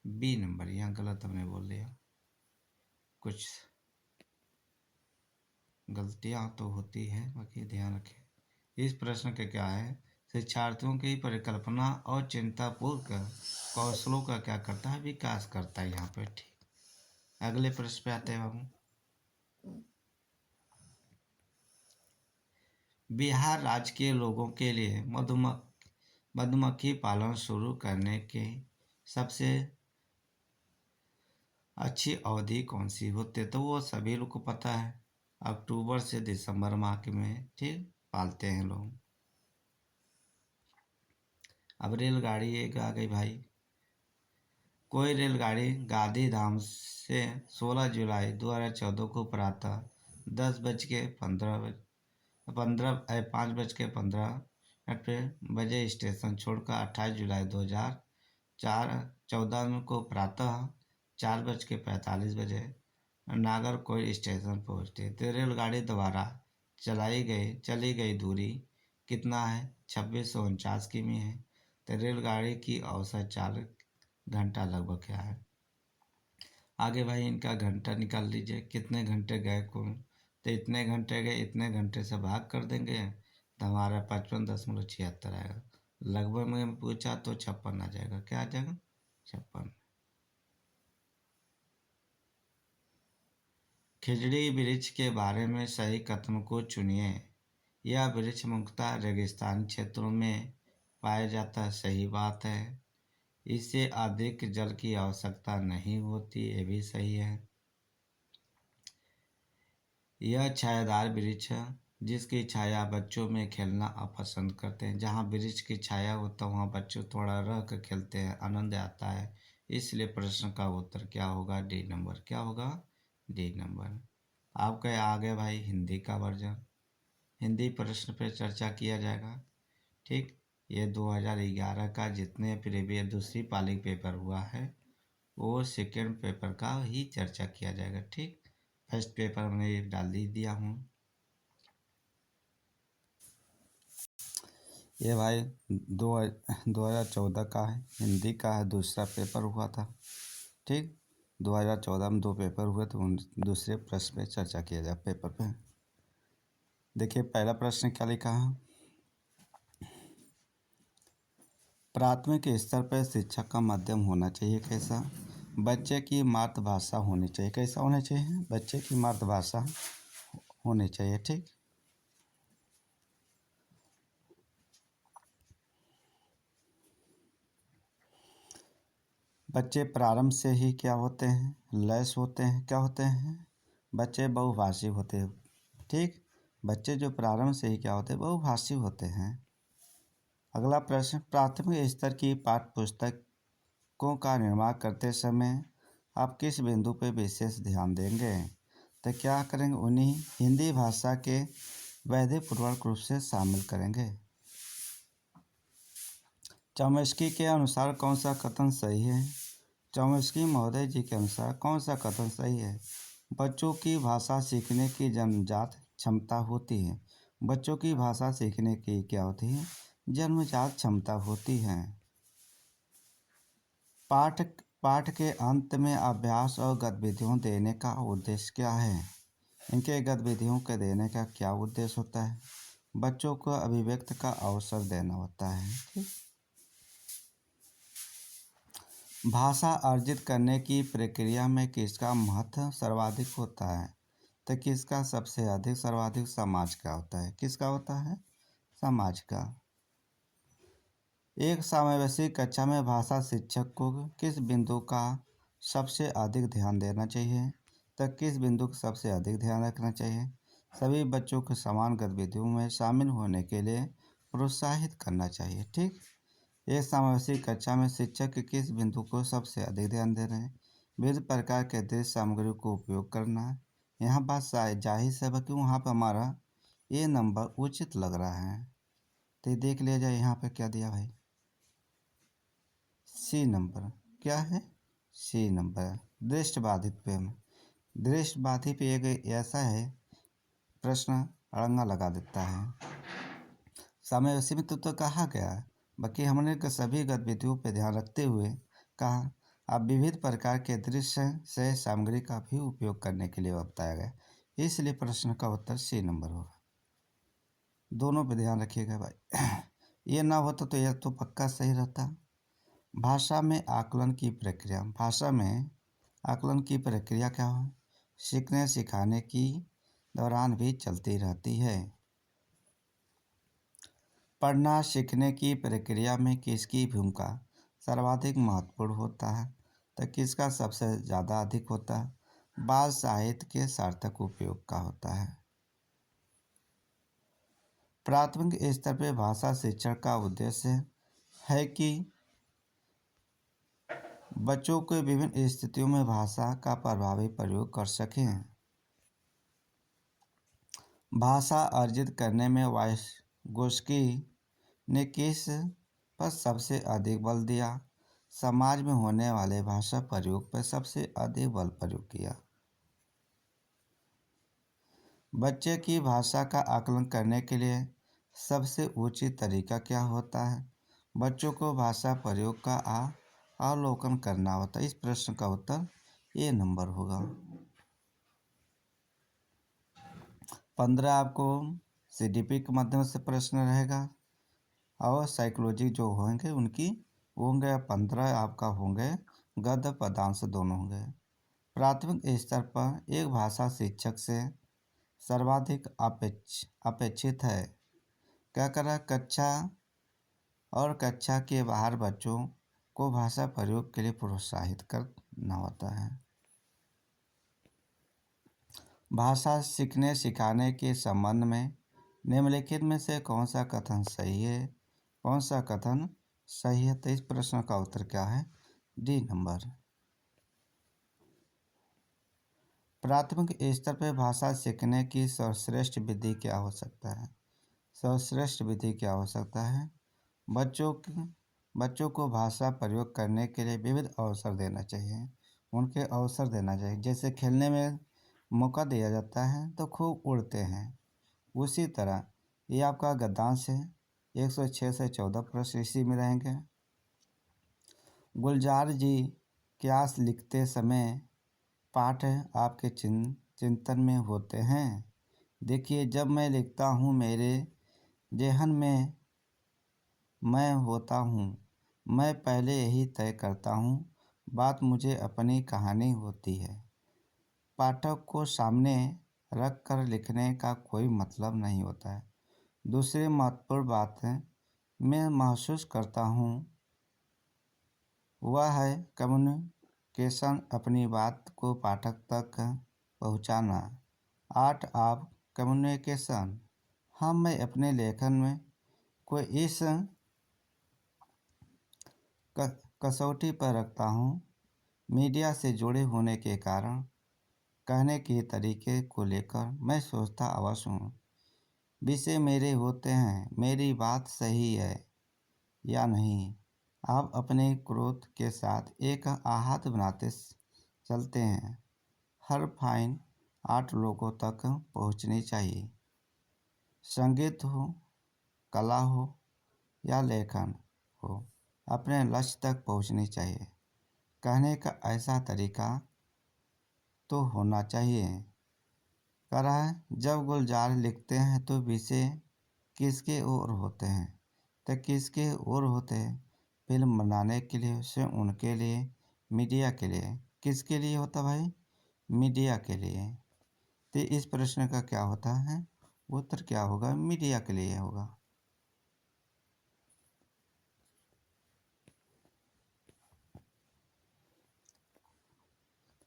बी नंबर। यहाँ गलत हमने बोल दिया, कुछ गलतियाँ तो होती हैं, बाकी ध्यान रखें। इस प्रश्न का क्या है? शिक्षार्थियों की परिकल्पना और चिंतापूर्वक कौशलों का क्या करता है? विकास करता है। यहाँ पे ठीक। अगले प्रश्न पे आते हैं बाबू। बिहार राज्य के लोगों के लिए मधुमक्खी पालन शुरू करने के सबसे अच्छी अवधि कौन सी होती है? तो वो सभी लोग को पता है, अक्टूबर से दिसंबर माह के में ठीक पालते हैं लोग। अब रेलगाड़ी एक आ गई भाई। कोई रेलगाड़ी गांधीधाम से 16 जुलाई 2014 को प्रातः 5:15 पे बजे स्टेशन छोड़कर 28 जुलाई 2014 को प्रातः 4:45 बजे नागरकोइल स्टेशन पहुँचे तो रेलगाड़ी द्वारा चली गई दूरी कितना है, 2649 किमी है। तो रेलगाड़ी की औसत चाल घंटा लगभग क्या है। आगे भाई इनका घंटा निकाल लीजिए, कितने घंटे गए कुल, तो इतने घंटे गए, इतने घंटे से भाग कर देंगे तो हमारा 55.76 आएगा। लगभग में पूछा तो 56 आ जाएगा। क्या आ जाएगा, 56। खिजड़ी वृक्ष के बारे में सही कथन को चुनिए। यह वृक्ष मुख्यतः रेगिस्तानी क्षेत्रों में पाया जाता है, सही बात है। इससे अधिक जल की आवश्यकता नहीं होती, ये भी सही है। यह छायादार वृक्ष जिसकी छाया बच्चों में खेलना अपसंद करते हैं। जहाँ वृक्ष की छाया होता है वहाँ बच्चे थोड़ा रह कर खेलते हैं, आनंद आता है। इसलिए प्रश्न का उत्तर क्या होगा, डी नंबर। क्या होगा, डी नंबर। आपका आगे भाई हिंदी का वर्जन, हिंदी प्रश्न पे चर्चा किया जाएगा। ठीक, ये 2011 का जितने प्रीवियस दूसरी पाली पेपर हुआ है वो सेकेंड पेपर का ही चर्चा किया जाएगा। ठीक, फर्स्ट पेपर मैंने डाल दिया हूँ। ये भाई 2014 का है, हिंदी का है, दूसरा पेपर हुआ था। ठीक, 2014 में 2 पेपर हुए तो उन दूसरे प्रश्न पे चर्चा किया जाए पेपर पे। देखिए पहला प्रश्न क्या लिखा है, प्राथमिक स्तर पर शिक्षा का माध्यम होना चाहिए कैसा, बच्चे की मातृभाषा होनी चाहिए। कैसा होना चाहिए, बच्चे की मातृभाषा होनी चाहिए। ठीक, बच्चे प्रारंभ से ही क्या होते हैं, लैस होते हैं। क्या होते हैं, बच्चे बहुभाषी होते हैं। ठीक, बच्चे जो प्रारंभ से ही क्या होते हैं, बहुभाषी होते हैं। अगला प्रश्न, प्राथमिक स्तर की पाठ्य पुस्तकों का निर्माण करते समय आप किस बिंदु पर विशेष ध्यान देंगे। तो क्या करेंगे, उन्हीं हिंदी भाषा के वैधिपूर्वक रूप से शामिल करेंगे। चॉम्स्की के अनुसार कौन सा कथन सही है, चॉम्स्की महोदय जी के अनुसार कौन सा कथन सही है। बच्चों की भाषा सीखने की जन्मजात क्षमता होती है। बच्चों की भाषा सीखने की क्या होती है, जन्मजात क्षमता होती है। पाठ के अंत में अभ्यास और गतिविधियों देने का उद्देश्य क्या है। इनके गतिविधियों के देने का क्या उद्देश्य होता है, बच्चों को अभिव्यक्त का अवसर देना होता है। ठीक, भाषा अर्जित करने की प्रक्रिया में किसका महत्व सर्वाधिक होता है। तो किसका सबसे अधिक सर्वाधिक, समाज का होता है। किसका होता है, समाज का। एक समावेशी कक्षा में भाषा शिक्षक को किस बिंदु का सबसे अधिक ध्यान देना चाहिए। तो किस बिंदु का सबसे अधिक ध्यान रखना चाहिए, सभी बच्चों को समान गतिविधियों में शामिल होने के लिए प्रोत्साहित करना चाहिए। ठीक, एक समावेशी कक्षा में शिक्षक के किस बिंदु को सबसे अधिक ध्यान दे रहे हैं, विविध प्रकार के दृश्य सामग्री को उपयोग करना है। यहाँ बात जाहिर से है कि वहाँ पर हमारा ये नंबर उचित लग रहा है। तो देख लिया जाए यहाँ पे क्या दिया भाई, सी नंबर। क्या है, सी नंबर। दृष्टिबाधित पे में, दृष्टिबाधित पे एक ऐसा है प्रश्न अड़ंगा लगा देता है। समावेशी में तो कहा गया है, बाकी हमने सभी गतिविधियों पर ध्यान रखते हुए कहा आप विविध प्रकार के दृश्य से सामग्री का भी उपयोग करने के लिए बताया गया। इसलिए प्रश्न का उत्तर सी नंबर होगा। दोनों पे ध्यान रखिएगा भाई। ये ना होता तो यह तो पक्का सही रहता। भाषा में आकलन की प्रक्रिया, भाषा में आकलन की प्रक्रिया क्या हो, सीखने सिखाने की दौरान भी चलती रहती है। पढ़ना सीखने की प्रक्रिया में किसकी भूमिका सर्वाधिक महत्वपूर्ण होता है। तो किसका सबसे ज़्यादा अधिक होता है, बाल साहित्य के सार्थक उपयोग का होता है। प्राथमिक स्तर पर भाषा शिक्षण का उद्देश्य है कि बच्चों को विभिन्न स्थितियों में भाषा का प्रभावी प्रयोग कर सकें। भाषा अर्जित करने में वाइगोस्की ने किस पर सबसे अधिक बल दिया, समाज में होने वाले भाषा प्रयोग पर सबसे अधिक बल प्रयोग किया। बच्चे की भाषा का आकलन करने के लिए सबसे उचित तरीका क्या होता है? बच्चों को भाषा प्रयोग का अवलोकन करना होता है। इस प्रश्न का उत्तर ए नंबर होगा। 15 आपको CDP के माध्यम से प्रश्न रहेगा और साइकोलॉजी जो होंगे उनकी होंगे 15 आपका होंगे गद्य पदांश दोनों होंगे। प्राथमिक स्तर पर एक भाषा शिक्षक से सर्वाधिक अपेक्षित है। क्या करा? कक्षा के बाहर बच्चों को भाषा प्रयोग के लिए प्रोत्साहित करना होता है। भाषा सीखने सिखाने के संबंध में निम्नलिखित में से कौन सा कथन सही है? कौन सा कथन सही है? तो इस प्रश्न का उत्तर क्या है? D number. प्राथमिक स्तर पर भाषा सीखने की सर्वश्रेष्ठ विधि क्या हो सकता है? सर्वश्रेष्ठ विधि क्या हो सकता है? बच्चों को भाषा प्रयोग करने के लिए विविध अवसर देना चाहिए। उनके अवसर देना चाहिए। जैसे खेलने में मौका दिया जाता है तो खूब उड़ते हैं। उसी तरह ये आपका गद्यांश है। 106 से 14 प्रश्न इसी में रहेंगे। गुलजार जी क्यास लिखते समय पाठ आपके चिंतन में होते हैं। देखिए, जब मैं लिखता हूँ मेरे जेहन में मैं होता हूँ। मैं पहले यही तय करता हूँ, बात मुझे अपनी कहानी होती है। पाठक को सामने रख कर लिखने का कोई मतलब नहीं होता है। दूसरी महत्वपूर्ण बात मैं महसूस करता हूँ वह है कम्युनिकेशन, अपनी बात को पाठक तक पहुँचाना। 8 आप कम्युनिकेशन। मैं अपने लेखन में कोई इस कसौटी पर रखता हूँ। मीडिया से जुड़े होने के कारण कहने के तरीके को लेकर मैं सोचता अवश्य हूँ। विषय मेरे होते हैं, मेरी बात सही है या नहीं। आप अपने क्रोध के साथ एक आहत बनाते चलते हैं। हर फाइन 8 लोगों तक पहुँचनी चाहिए। संगीत हो, कला हो या लेखन हो, अपने लक्ष्य तक पहुँचनी चाहिए। कहने का ऐसा तरीका तो होना चाहिए। कह रहा है, जब गुलजार लिखते हैं तो विषय किसके ओर होते हैं? तो किसके ओर होते हैं? फिल्म बनाने के लिए, स्वयं उनके लिए, मीडिया के लिए। किसके लिए होता भाई? मीडिया के लिए। तो इस प्रश्न का क्या होता है? उत्तर क्या होगा? मीडिया के लिए होगा।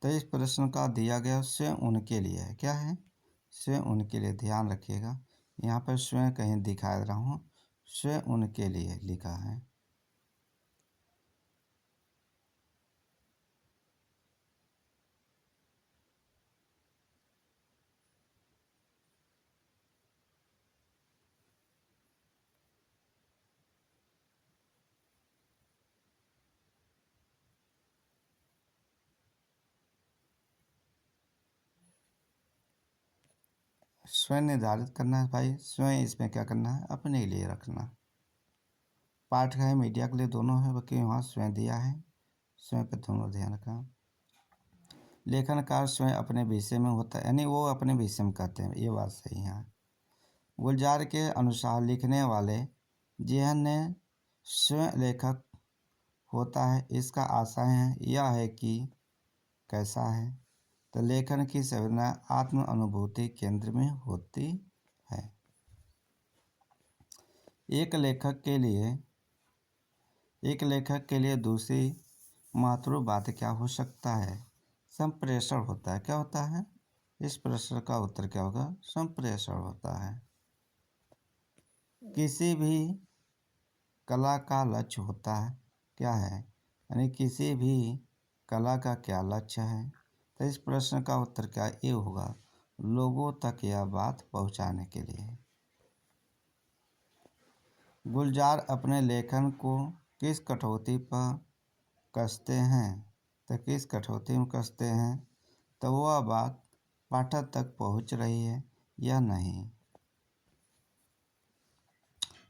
तो इस प्रश्न का दिया गया स्वयं उनके लिए है। क्या है? स्वयं उनके लिए। ध्यान रखिएगा, यहाँ पर स्वयं कहीं दिखा रहा हूँ, स्वयं उनके लिए लिखा है। स्वयं निर्धारित करना है भाई। स्वयं इसमें क्या करना है? अपने लिए रखना। पाठ है मीडिया के लिए दोनों है, बाकी वहाँ स्वयं दिया है। स्वयं पे दोनों ध्यान रखा। लेखनकार स्वयं अपने विषय में होता है, यानी वो अपने विषय में कहते हैं। ये बात सही है। गुलजार के अनुसार लिखने वाले जेहन स्वयं लेखक होता है। इसका आशय है यह है कि कैसा है? तो लेखन की संवेदना आत्म अनुभूति केंद्र में होती है। एक लेखक के लिए दूसरी महत्वपूर्ण बात क्या हो सकता है? संप्रेषण होता है। क्या होता है? इस प्रश्न का उत्तर क्या होगा? संप्रेषण होता है। किसी भी कला का लक्ष्य होता है। क्या है? यानी किसी भी कला का क्या लक्ष्य है? तो इस प्रश्न का उत्तर क्या ये होगा? लोगों तक यह बात पहुंचाने के लिए। गुलजार अपने लेखन को किस कटौती पर कसते हैं? तो किस कटौती में कसते हैं? तो वह बात पाठक तक पहुंच रही है या नहीं।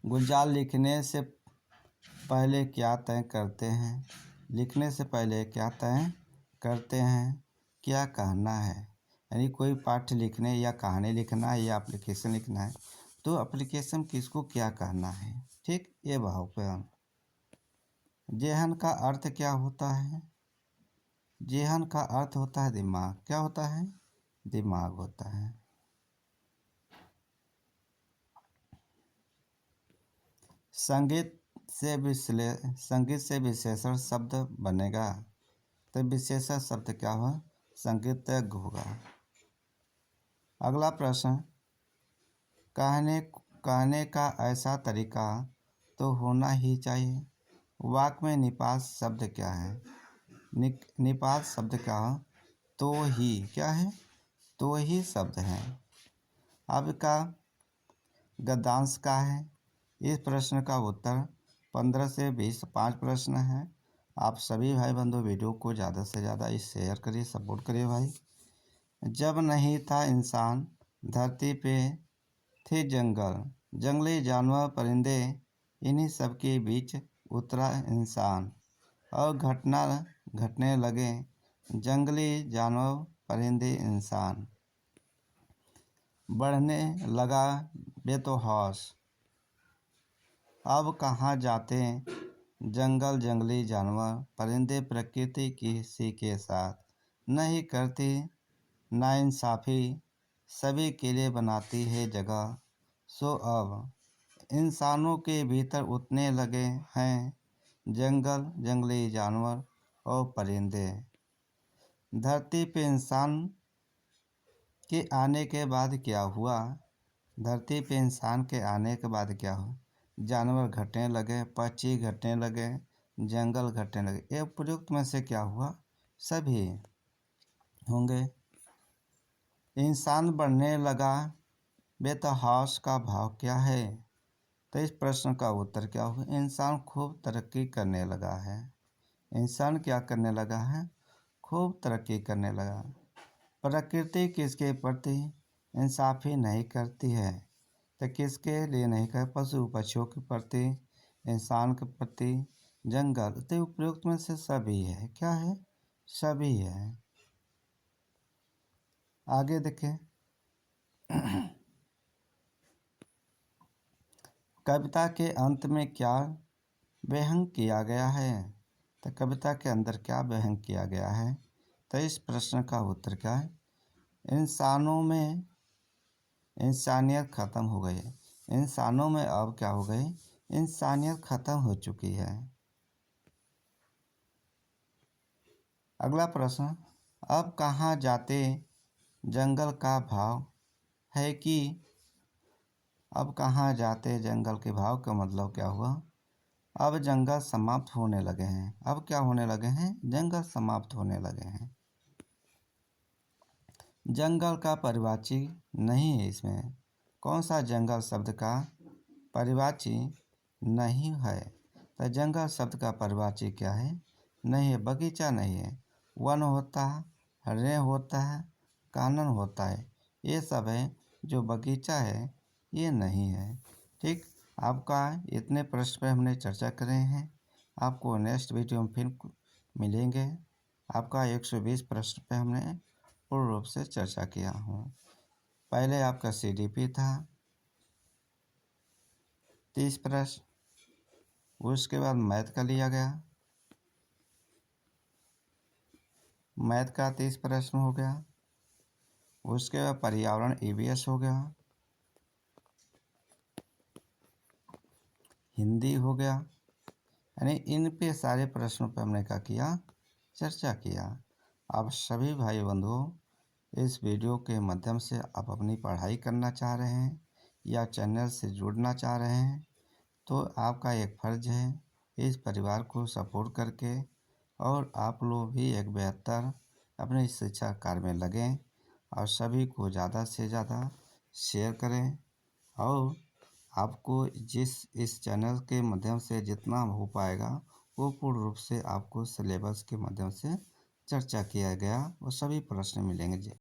गुलजार लिखने से पहले क्या तय करते हैं? लिखने से पहले क्या तय करते हैं? क्या कहना है? यानी कोई पाठ्य लिखने या कहानी लिखना है या एप्लीकेशन लिखना है तो एप्लीकेशन किसको क्या कहना है। ठीक, ये भाव। जेहन का अर्थ क्या होता है? जेहन का अर्थ होता है दिमाग। क्या होता है? दिमाग होता है। संगीत से विशेषण शब्द बनेगा तो विशेषण शब्द क्या हुआ? संगीतज्ञ होगा। अगला प्रश्न, कहने का ऐसा तरीका तो होना ही चाहिए। वाक्य में निपात शब्द क्या है? निपात शब्द क्या है? तो ही। क्या है? तो ही शब्द है। अब का गद्यांश का है। इस प्रश्न का उत्तर 15 से 20 5 प्रश्न हैं। आप सभी भाई बंधु वीडियो को ज़्यादा से ज़्यादा शेयर करिए, सपोर्ट करिए भाई। जब नहीं था इंसान, धरती पे थे जंगल, जंगली जानवर परिंदे, इन्हीं सब के बीच उतरा इंसान और घटने लगे, जंगली जानवर परिंदे इंसान। बढ़ने लगा बेतौहास, अब कहाँ जाते जंगल जंगली जानवर परिंदे प्रकृति किसी के साथ नहीं करती नाइंसाफ़ी, सभी के लिए बनाती है जगह। सो अब इंसानों के भीतर उतरने लगे हैं जंगल जंगली जानवर और परिंदे। धरती पे इंसान के आने के बाद क्या हुआ? धरती पे इंसान के आने के बाद क्या हुआ? जानवर घटने लगे, पक्षी घटने लगे, जंगल घटने लगे। ये उपयुक्त में से क्या हुआ? सभी होंगे। इंसान बढ़ने लगा बेतहाश का भाव क्या है? तो इस प्रश्न का उत्तर क्या होगा? इंसान खूब तरक्की करने लगा है। इंसान क्या करने लगा है? खूब तरक्की करने लगा। प्रकृति किसके प्रति इंसाफ़ी नहीं करती है? तो किसके लिए नहीं कर? पशु पक्षियों के प्रति, इंसान के प्रति, जंगल। तो उपयुक्त में से सभी है। क्या है? सभी है। आगे देखें। कविता के अंत में क्या व्यंग किया गया है? तो कविता के अंदर क्या व्यंग किया गया है? तो इस प्रश्न का उत्तर क्या है? इंसानों में इंसानियत खत्म हो गई। इंसानों में अब क्या हो गई? इंसानियत खत्म हो चुकी है। अगला प्रश्न, अब कहाँ जाते जंगल का भाव है कि? अब कहाँ जाते जंगल के भाव का मतलब क्या हुआ? अब जंगल समाप्त होने लगे हैं। अब क्या होने लगे हैं? जंगल समाप्त होने लगे हैं। जंगल का परिवाची नहीं है इसमें। कौन सा जंगल शब्द का परिवाची नहीं है? तो जंगल शब्द का परिवाची क्या है? नहीं है। बगीचा नहीं है। वन होता है, हरे होता है, कानन होता है, ये सब है। जो बगीचा है ये नहीं है। ठीक, आपका इतने प्रश्न पे हमने चर्चा करे हैं। आपको नेक्स्ट वीडियो में फिर मिलेंगे। आपका 120 प्रश्न पे हमने पूर्ण रूप से चर्चा किया हूँ। पहले आपका CDP था 30 प्रश्न, उसके बाद मैथ का लिया गया, मैथ का 30 प्रश्न हो गया। उसके बाद पर्यावरण EVS हो गया, हिंदी हो गया। यानी इन पे सारे प्रश्नों पे हमने क्या किया? चर्चा किया। आप सभी भाई बंधुओं इस वीडियो के माध्यम से आप अपनी पढ़ाई करना चाह रहे हैं या चैनल से जुड़ना चाह रहे हैं तो आपका एक फ़र्ज है इस परिवार को सपोर्ट करके और आप लोग भी एक बेहतर अपने शिक्षा कार्य में लगें और सभी को ज़्यादा से ज़्यादा शेयर करें। और आपको इस चैनल के माध्यम से जितना हो पाएगा वो पूर्ण रूप से आपको सिलेबस के माध्यम से चर्चा किया गया वो सभी प्रश्न मिलेंगे।